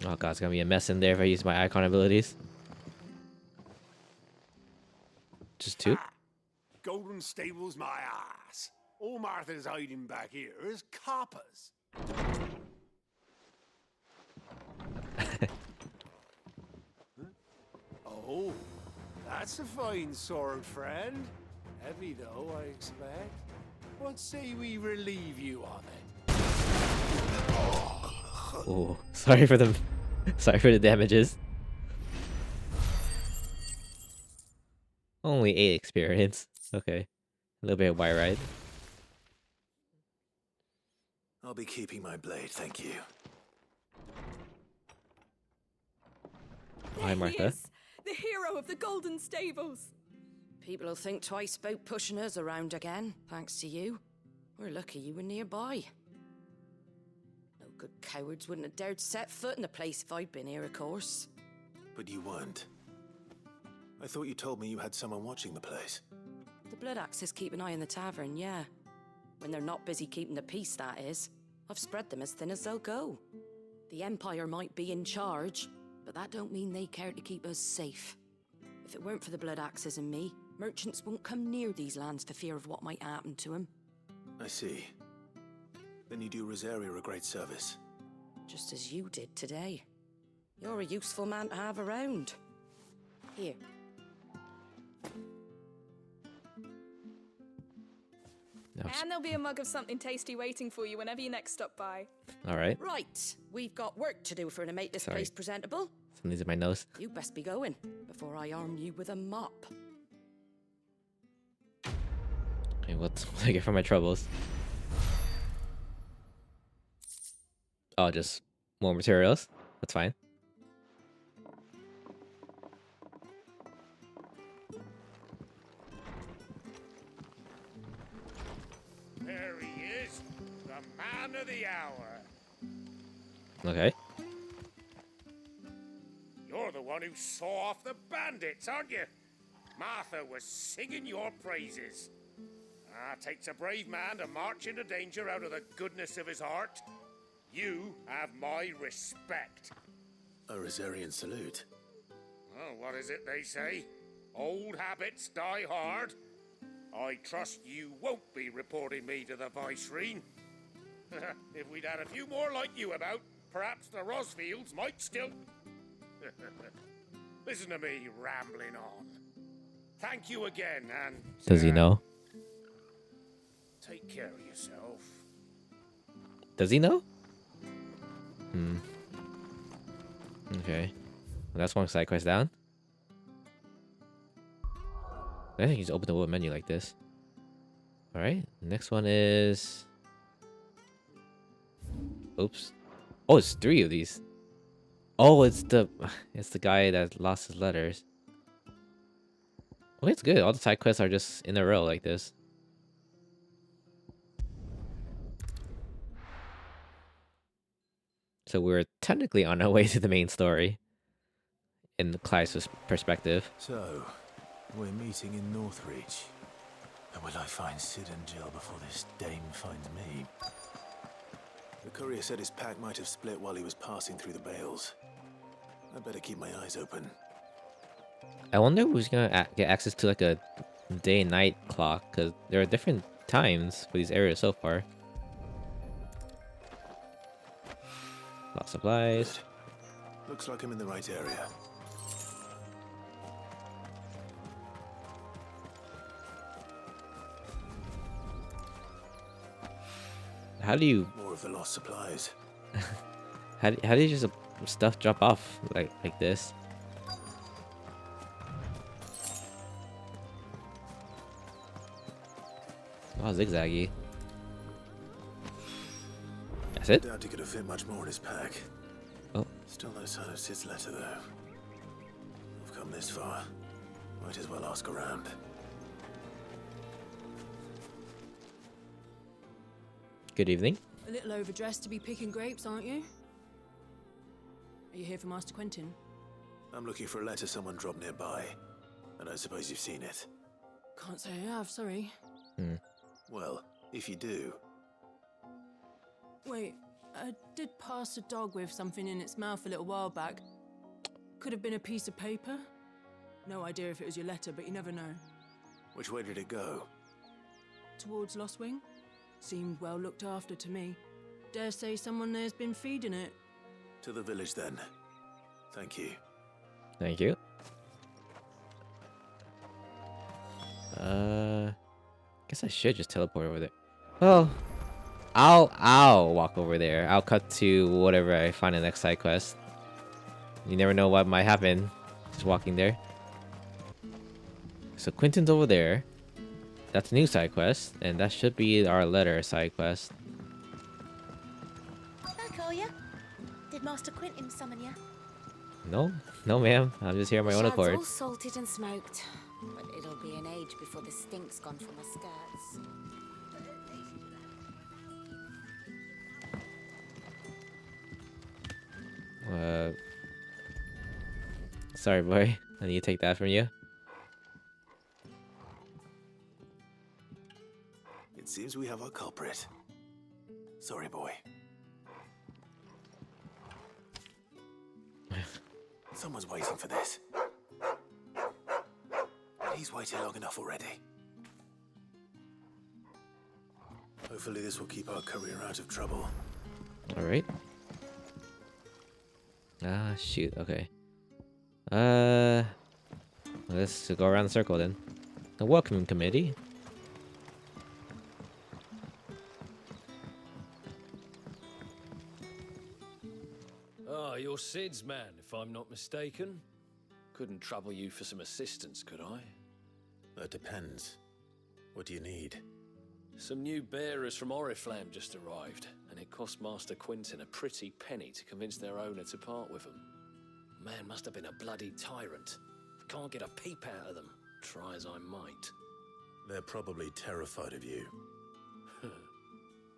Oh god, it's gonna be a mess in there if I use my icon abilities. Just two? Golden Stables, my ass. All Martha's hiding back here is coppers. Oh, that's a fine sword, friend. Heavy though, I expect. What say we relieve you of it? Oh, sorry for the sorry for the damages. Only 8 experience. Okay. A little bit of wire ride. I'll be keeping my blade, thank you. Oh, hi, There he Martha. is, the hero of the Golden Stables. People will think twice about pushing us around again, thanks to you. We're lucky you were nearby. No good cowards wouldn't have dared set foot in the place if I'd been here, of course. But you weren't. I thought you told me you had someone watching the place. The Blood Axes keep an eye on the tavern, yeah. When they're not busy keeping the peace, that is. I've spread them as thin as they'll go. The Empire might be in charge, but that don't mean they care to keep us safe. If it weren't for the Blood Axes and me, merchants won't come near these lands for fear of what might happen to them. I see. Then you do Rosaria a great service. Just as you did today. You're a useful man to have around. Here. No. And there'll be a mug of something tasty waiting for you whenever you next stop by. Alright. Right, we've got work to do if we're to make this Sorry. place presentable. Something's in my nose. You best be going before I arm you with a mop. Okay, what I get for my troubles? Oh, just more materials. That's fine. There he is, the man of the hour. Okay. You're the one who saw off the bandits, aren't you? Martha was singing your praises. Takes a brave man to march into danger out of the goodness of his heart. You have my respect. A Rosarian salute. Oh, what is it they say? Old habits die hard. I trust you won't be reporting me to the Viceroy. If we'd had a few more like you about, perhaps the Rosfields might still... Listen to me rambling on. Thank you again, and... Does he know? Take care of yourself. Does he know? Okay. Well, that's one side quest down. I think he's opened the world menu like this. Alright, next one is... Oops. Oh, it's 3 of these. Oh, it's the guy that lost his letters. Okay, it's good. All the side quests are just in a row like this. So we're technically on our way to the main story. In Clive's perspective. So, we're meeting in Northreach. And will I find Sid and Jill before this dame finds me? The courier said his pack might have split while he was passing through the bales. I better keep my eyes open. I wonder who's gonna get access to like a day and night clock, because there are different times for these areas so far. Lot of supplies. Good. Looks like I'm in the right area. How do you... More of the lost supplies. how do you just stuff drop off like this? Oh, zigzaggy. That's it? Doubt he could have fit much more in his pack. Oh. Still no sign of Sid's letter, though. I've come this far. Might as well ask around. Good evening. A little overdressed to be picking grapes, aren't you? Are you here for Master Quentin? I'm looking for a letter someone dropped nearby. And I suppose you've seen it. Can't say I have, sorry. Well, if you do... Wait, I did pass a dog with something in its mouth a little while back. Could have been a piece of paper. No idea if it was your letter, but you never know. Which way did it go? Towards Lost Wing? Seemed well looked after to me. Dare say someone there's been feeding it. To the village, then. Thank you. Thank you. Guess I should just teleport over there. Well, I'll walk over there. I'll cut to whatever I find the next side quest. You never know what might happen just walking there. So Quentin's over there. That's a new side quest, and that should be our letter side quest. I call ya. Did Master Quentin summon ya? No, no, ma'am. I'm just here on my own accord. all salted and smoked, but it'll be an age before the stink's gone from my skirts. Sorry, boy. I need to take that from you. It seems we have our culprit. Sorry, boy. Someone's waiting for this. And he's waited long enough already. Hopefully this will keep our career out of trouble. Alright. Ah, shoot. Okay. Let's go around the circle then. The welcome committee. Ah, you're Sid's man, if I'm not mistaken. Couldn't trouble you for some assistance, could I? That depends. What do you need? Some new bearers from Oriflamme just arrived, and it cost Master Quentin a pretty penny to convince their owner to part with them. Man must have been a bloody tyrant. Can't get a peep out of them, try as I might. They're probably terrified of you.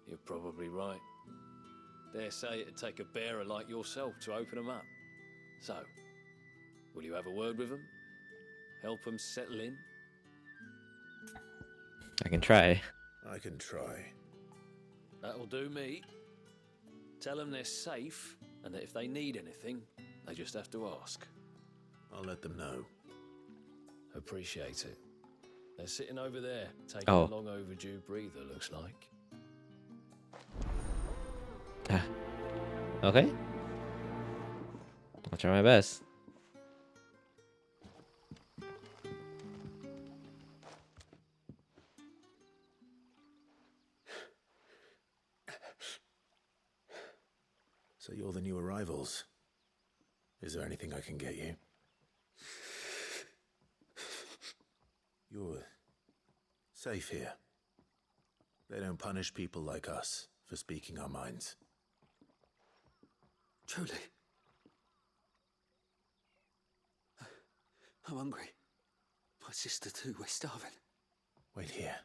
You're probably right. Dare say it'd take a bearer like yourself to open them up. So, will you have a word with them? Help them settle in? I can try. I can try. That'll do me. Tell them they're safe, and that if they need anything, they just have to ask. I'll let them know. Appreciate it. They're sitting over there, taking Oh. a long overdue breather, looks like. Okay. I'll try my best. So you're the new arrivals. Is there anything I can get you? You're safe here. They don't punish people like us for speaking our minds. Truly. I'm hungry. My sister too, we're starving. Wait here.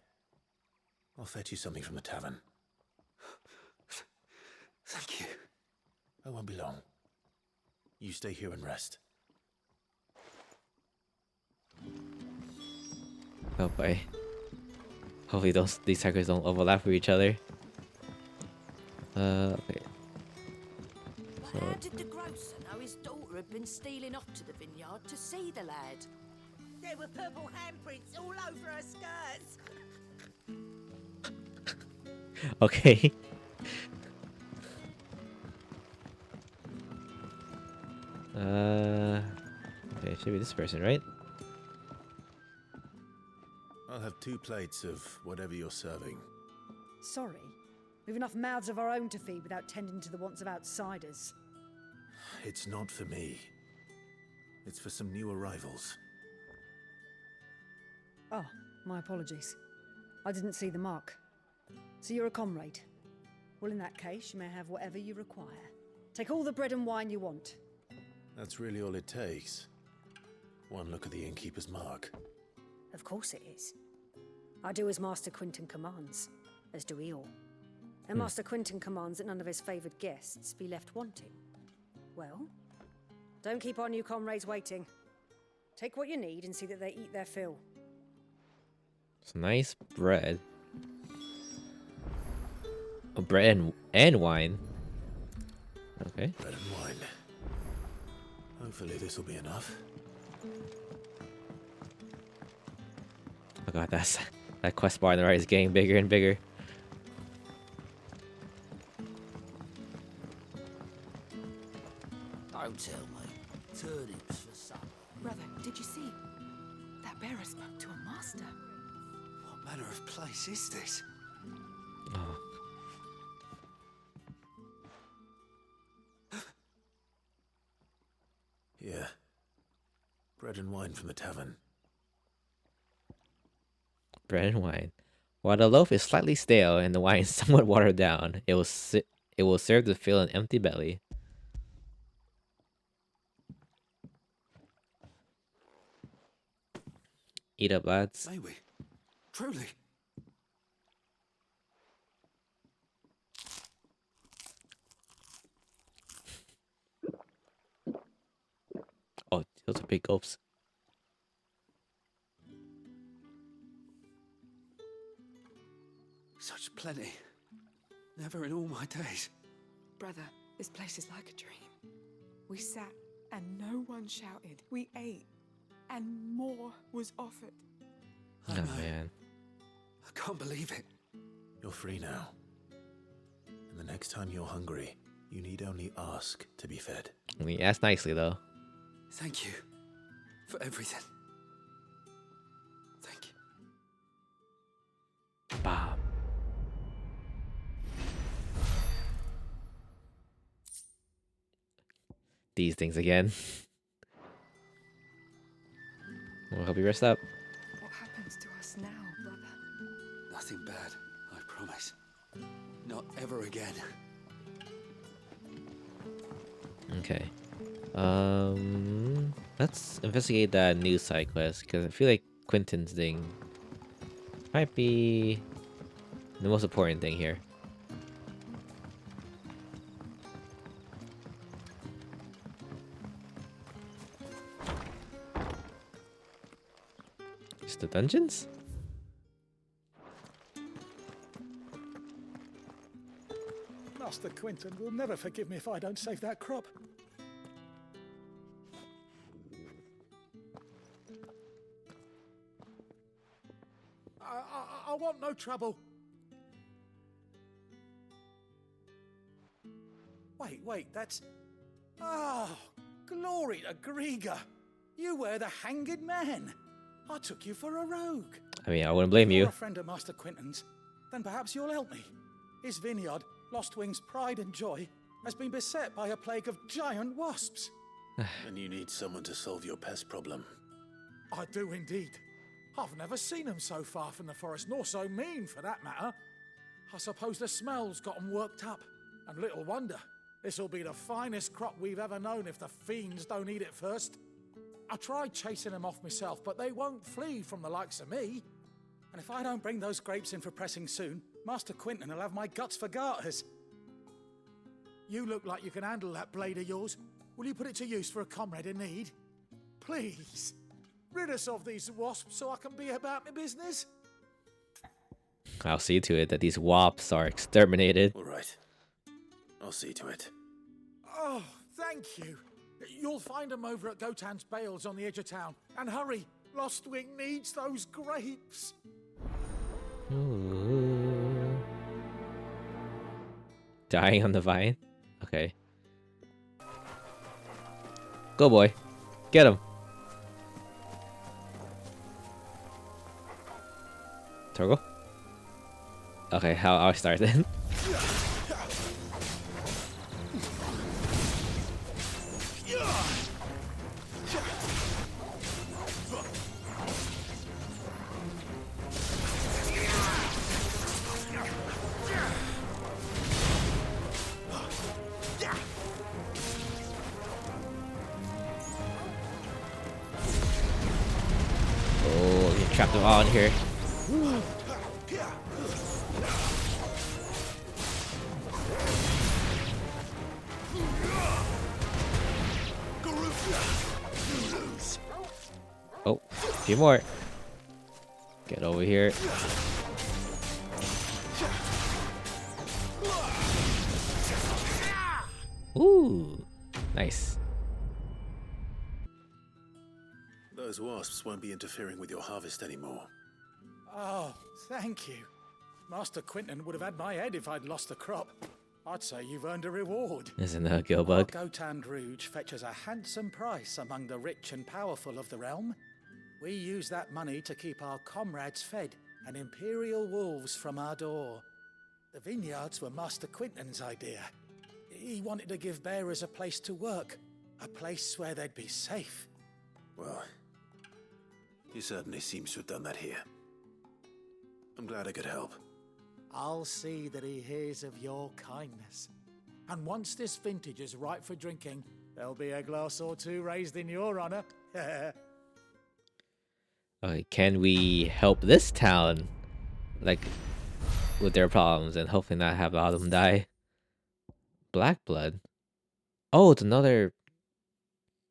I'll fetch you something from the tavern. Thank you. I won't be long. You stay here and rest. Oh boy. Hopefully these cycles don't overlap with each other. Okay. But how did the grocer know his daughter had been stealing off to the vineyard to see the lad? There were purple handprints all over her skirts. Okay. Okay, it should be this person, right? I'll have 2 plates of whatever you're serving. Sorry. We've enough mouths of our own to feed without tending to the wants of outsiders. It's not for me. It's for some new arrivals. Oh, my apologies. I didn't see the mark. So you're a comrade. Well, in that case, you may have whatever you require. Take all the bread and wine you want. That's really all it takes. One look at the innkeeper's mark. Of course it is. I do as Master Quentin commands, as do we all. And Master Quentin commands that none of his favoured guests be left wanting. Well, don't keep our new comrades waiting. Take what you need and see that they eat their fill. It's nice bread. Oh, bread and wine. Okay. Bread and wine. Hopefully this will be enough. Oh god, that quest bar on the right is getting bigger and bigger. Don't tell me. Turnips for supper. Brother, did you see? That bearer spoke to a master. manner of place is this? Oh. Here. Bread and wine from the tavern. Bread and wine. While the loaf is slightly stale and the wine is somewhat watered down, it will serve to fill an empty belly. Eat up, lads. May we? Truly? Oh, those are big gulps. Such plenty. Never in all my days. Brother, this place is like a dream. We sat and no one shouted. We ate and more was offered. Oh, man. I can't believe it. You're free now. And the next time you're hungry, you need only ask to be fed. I mean, ask nicely, though. Thank you for everything. Thank you. Bomb. These things again. We'll help you rest up. What happens to us now, brother? Nothing bad, I promise. Not ever again. Okay. Let's investigate that new side quest because I feel like Quentin's thing might be the most important thing here. Just the dungeons? Master Quentin will never forgive me if I don't save that crop. I want no trouble. Wait, that's... Oh, glory to Griga. You were the hanged man. I took you for a rogue. I mean, I wouldn't blame If you. you're a friend of Master Quentin's, then perhaps you'll help me. His vineyard, Lostwing's pride and joy, has been beset by a plague of giant wasps. And you need someone to solve your pest problem. I do indeed. I've never seen them so far from the forest, nor so mean for that matter. I suppose the smell's got them worked up. And little wonder. This'll be the finest crop we've ever known if the fiends don't eat it first. I tried chasing them off myself, but they won't flee from the likes of me. And if I don't bring those grapes in for pressing soon, Master Quentin will have my guts for garters. You look like you can handle that blade of yours. Will you put it to use for a comrade in need? Please. Rid us of these wasps so I can be about my business. I'll see to it that these wasps are exterminated. All right. I'll see to it. Oh, thank you. You'll find them over at Gotan's Bales on the edge of town. And hurry, Lostwing needs those grapes. Ooh. Dying on the vine? Okay. Go, boy. Get him. Torgo? Okay, I'll start then. Oh, you trapped them all in here. Oh, a few more. Get over here. Ooh, nice. Those wasps won't be interfering with your harvest anymore. Oh, thank you. Master Quentin would have had my head if I'd lost the crop. I'd say you've earned a reward. Isn't that a gillbug? Gotan Rouge fetches a handsome price among the rich and powerful of the realm. We use that money to keep our comrades fed and imperial wolves from our door. The vineyards were Master Quinton's idea. He wanted to give bearers a place to work, a place where they'd be safe. Well, he certainly seems to have done that here. I'm glad I could help. I'll see that he hears of your kindness. And once this vintage is ripe for drinking, there'll be a glass or two raised in your honor. Okay, can we help this town, like, with their problems and hopefully not have a lot of them die? Black blood. Oh, it's another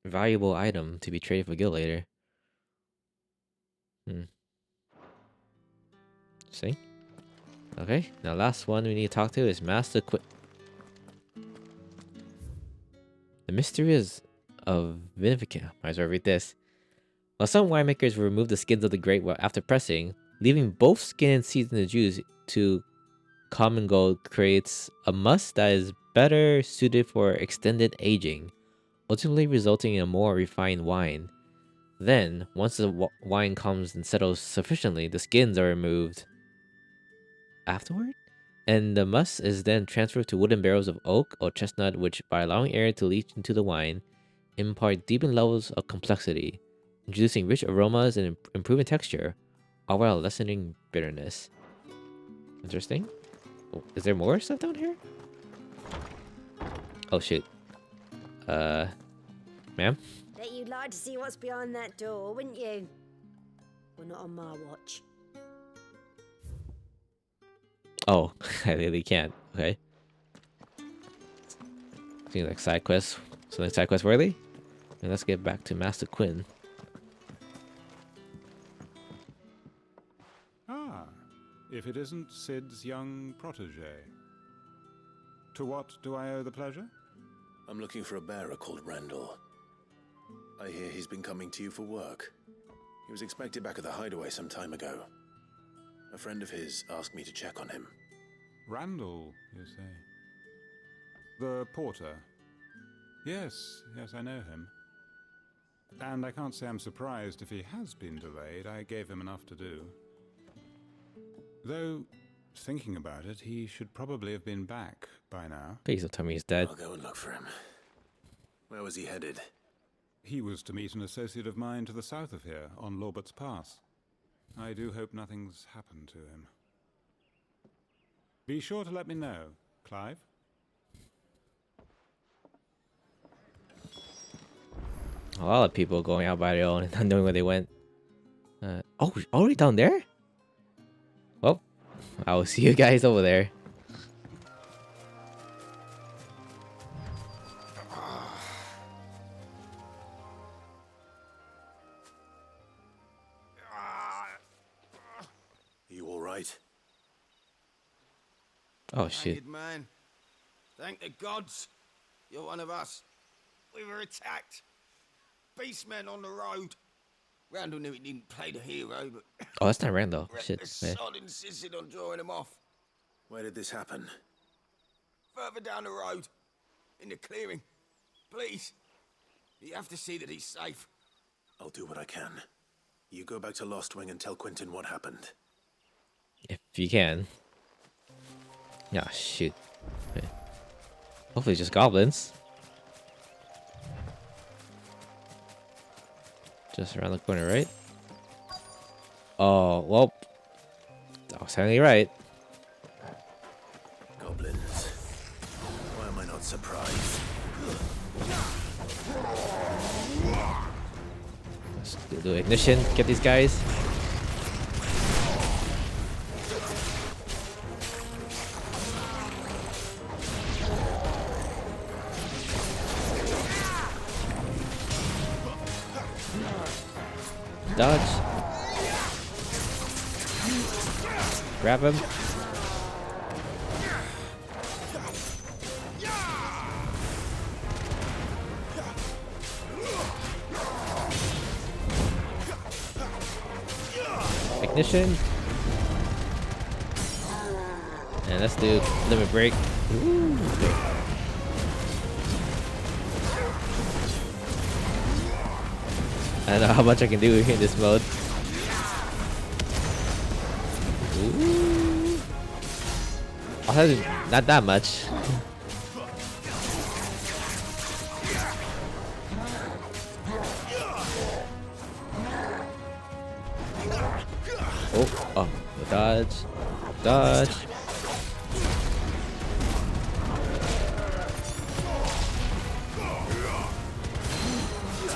valuable item to be traded for guild later. See? Okay, now last one we need to talk to is Master The mysteries of vinification. Might as well read this. While some winemakers will remove the skins of the grape after pressing, leaving both skin and seeds in the juice to common gold creates a must that is better suited for extended aging, ultimately resulting in a more refined wine. Then, once the wine comes and settles sufficiently, the skins are removed afterward, and the must is then transferred to wooden barrels of oak or chestnut, which, by allowing air to leach into the wine, impart deepened levels of complexity, introducing rich aromas and improving texture, all while lessening bitterness. Interesting. Oh, is there more stuff down here? Oh shoot. Ma'am? Bet you'd like to see what's behind that door, wouldn't you? Well, not on my watch. Oh, I really can't. Okay. Seems like side quest. Something side quest worthy? And let's get back to Master Quinn. Ah, if it isn't Sid's young protege. To what do I owe the pleasure? I'm looking for a bearer called Randall. I hear he's been coming to you for work. He was expected back at the hideaway some time ago. A friend of his asked me to check on him. Randall, you say? The porter? Yes, I know him. And I can't say I'm surprised if he has been delayed. I gave him enough to do. Though, thinking about it, he should probably have been back by now. Please don't tell me he's dead. I'll go and look for him. Where was he headed? He was to meet an associate of mine to the south of here, on Lorbert's Pass. I do hope nothing's happened to him. Be sure to let me know, Clive. A lot of people going out by their own and not knowing where they went. Oh, already down there? Well, I will see you guys over there. You all right? Oh shit. Hanged man. Thank the gods. You're one of us. We were attacked. Beastmen on the road. Randall knew he didn't play the hero, but... Oh, that's not Randall. Shit. The sod insisted on drawing him off. Where did this happen? Further down the road. In the clearing. Please. You have to see that he's safe. I'll do what I can. You go back to Lost Wing and tell Quinton what happened. If you can. Ah, shoot. Okay. Hopefully it's just goblins. Just around the corner, right? Oh, well. I was certainly right. Goblins. Why am I not surprised? Let's do ignition. Get these guys. Dodge. Grab him. Ignition. And let's do limit break. Ooh. I don't know how much I can do in this mode. Ooh. Oh, not that much. Oh, dodge. Dodge.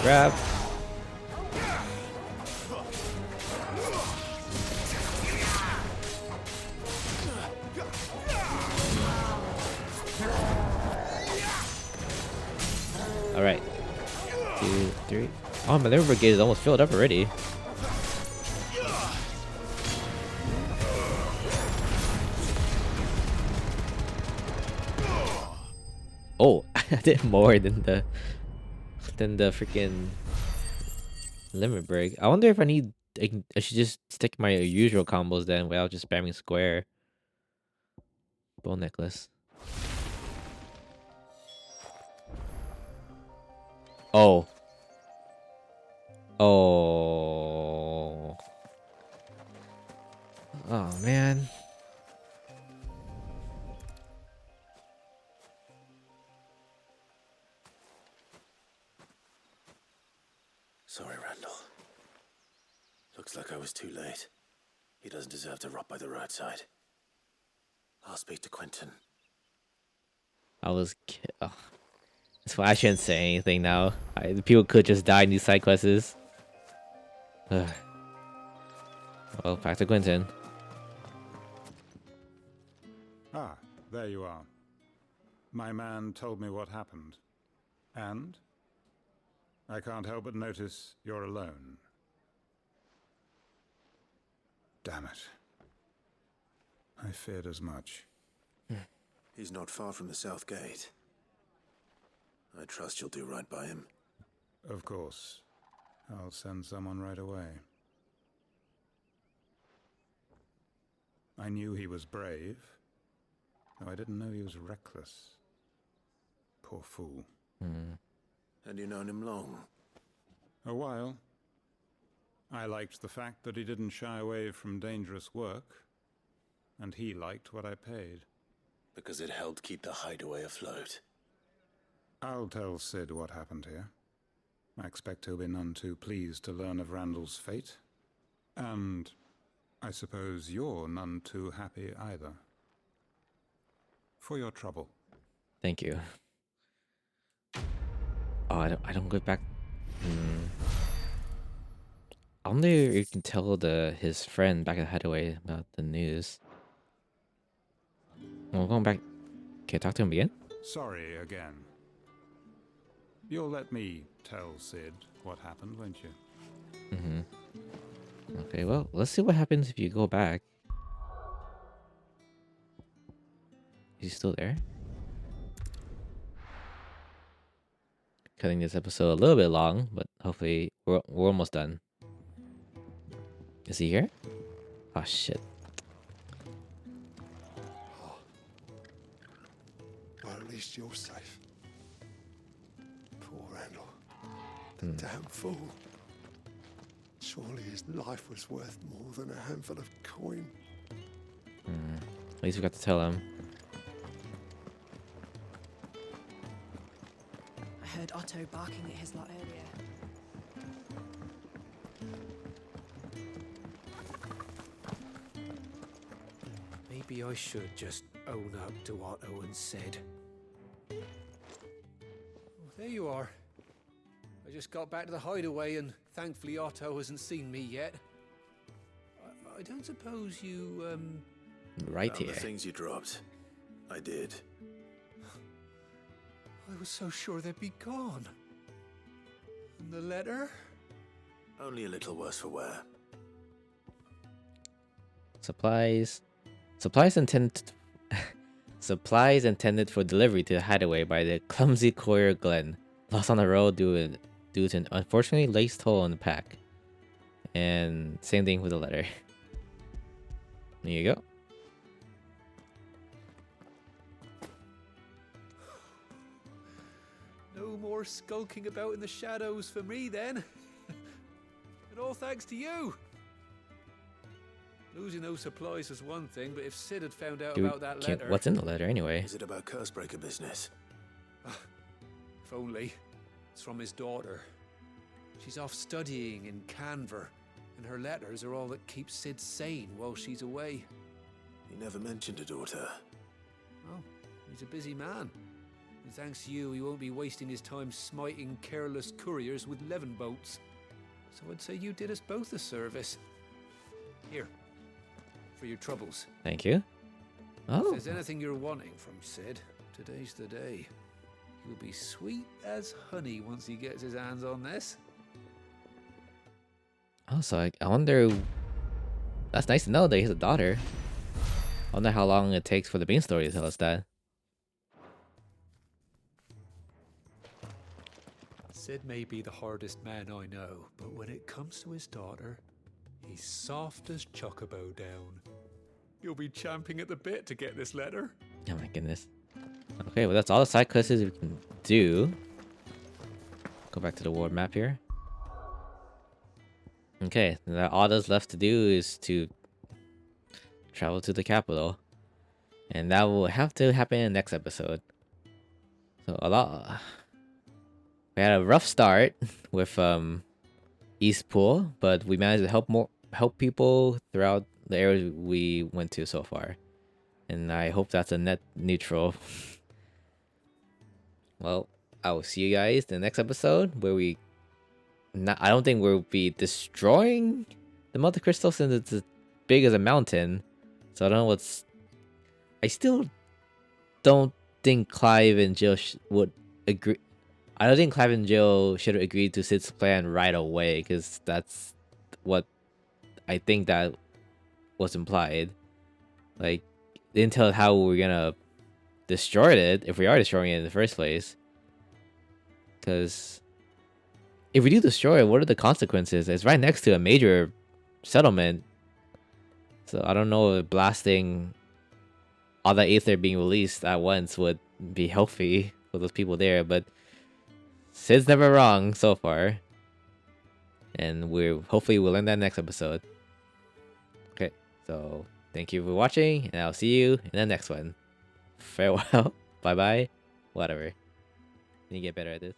Grab. All right. 2, 3. Oh, my liver brigade is almost filled up already. Oh, I did more than the freaking limit break. I wonder if I should just stick my usual combos then without just spamming square. Bone necklace. Oh. Oh. Oh man. Sorry, Randall. Looks like I was too late. He doesn't deserve to rot by the roadside. I'll speak to Quentin. Oh. That's why I shouldn't say anything now. People could just die in these side quests. Ugh. Well, back to Quentin. Ah, there you are. My man told me what happened. And? I can't help but notice you're alone. Damn it. I feared as much. He's not far from the South Gate. I trust you'll do right by him. Of course. I'll send someone right away. I knew he was brave, though I didn't know he was reckless. Poor fool. And you known him long? A while. I liked the fact that he didn't shy away from dangerous work, and he liked what I paid. Because it helped keep the hideaway afloat. I'll tell Sid what happened here. I expect he'll be none too pleased to learn of Randall's fate. And I suppose you're none too happy either. For your trouble. Thank you. Oh, I don't go back. I wonder if you can tell his friend back at Hideaway about the news. Well, going back. Can I talk to him again? Sorry again. You'll let me tell Sid what happened, won't you? Okay, well, let's see what happens if you go back. Is he still there? Cutting this episode a little bit long, but hopefully we're almost done. Is he here? Oh shit. Well, at least you're safe. Poor Randall. The damn fool. Surely his life was worth more than a handful of coin. At least we got to tell him. I heard Otto barking at his lot earlier. Maybe I should just own up to Otto and Sid. Oh, there you are. I just got back to the hideaway and thankfully Otto hasn't seen me yet. I don't suppose you, Right Found here. the things you dropped. I did. I was so sure they'd be gone. And the letter? Only a little worse for wear. Supplies intended for delivery to the Hideaway by the clumsy courier Glenn, lost on the road due to an unfortunately laced hole in the pack. And same thing with the letter. There you go. No more skulking about in the shadows for me then. And all thanks to you. Losing those supplies was one thing, but if Sid had found out Do we- about that can't- letter... what's in the letter anyway? Is it about Cursebreaker business? If only. It's from his daughter. She's off studying in Canver, and her letters are all that keep Sid sane while she's away. He never mentioned a daughter. Oh, he's a busy man. And thanks to you, he won't be wasting his time smiting careless couriers with levin boats. So I'd say you did us both a service. Here, for your troubles. Thank you. Oh. If there's anything you're wanting from Sid, today's the day. He'll be sweet as honey once he gets his hands on this. Oh, so I wonder. That's nice to know that he has a daughter. I wonder how long it takes for the main story to tell us that. Sid may be the hardest man I know, but when it comes to his daughter, he's soft as Chocobo down. You'll be champing at the bit to get this letter. Oh my goodness. Okay, well that's all the side quests we can do. Go back to the world map here. Okay, now all that's left to do is to travel to the capital. And that will have to happen in the next episode. So we had a rough start with East Pool, but we managed to help people throughout the areas we went to so far. And I hope that's a net neutral. Well, I will see you guys in the next episode where I don't think we'll be destroying the Multi Crystal since it's as big as a mountain. So I don't know I still don't think Clive and Jill would agree. I don't think Clive and Jill should have agreed to Sid's plan right away, because that's what I think that was implied. Like, they didn't tell us how we're gonna destroy it, if we are destroying it in the first place. Because if we do destroy it, what are the consequences? It's right next to a major settlement. So I don't know if blasting all that Aether being released at once would be healthy for those people there, but Sid's never wrong so far. And hopefully we'll learn that next episode. Okay, so thank you for watching, and I'll see you in the next one. Farewell. Bye bye. Whatever. Can you get better at this?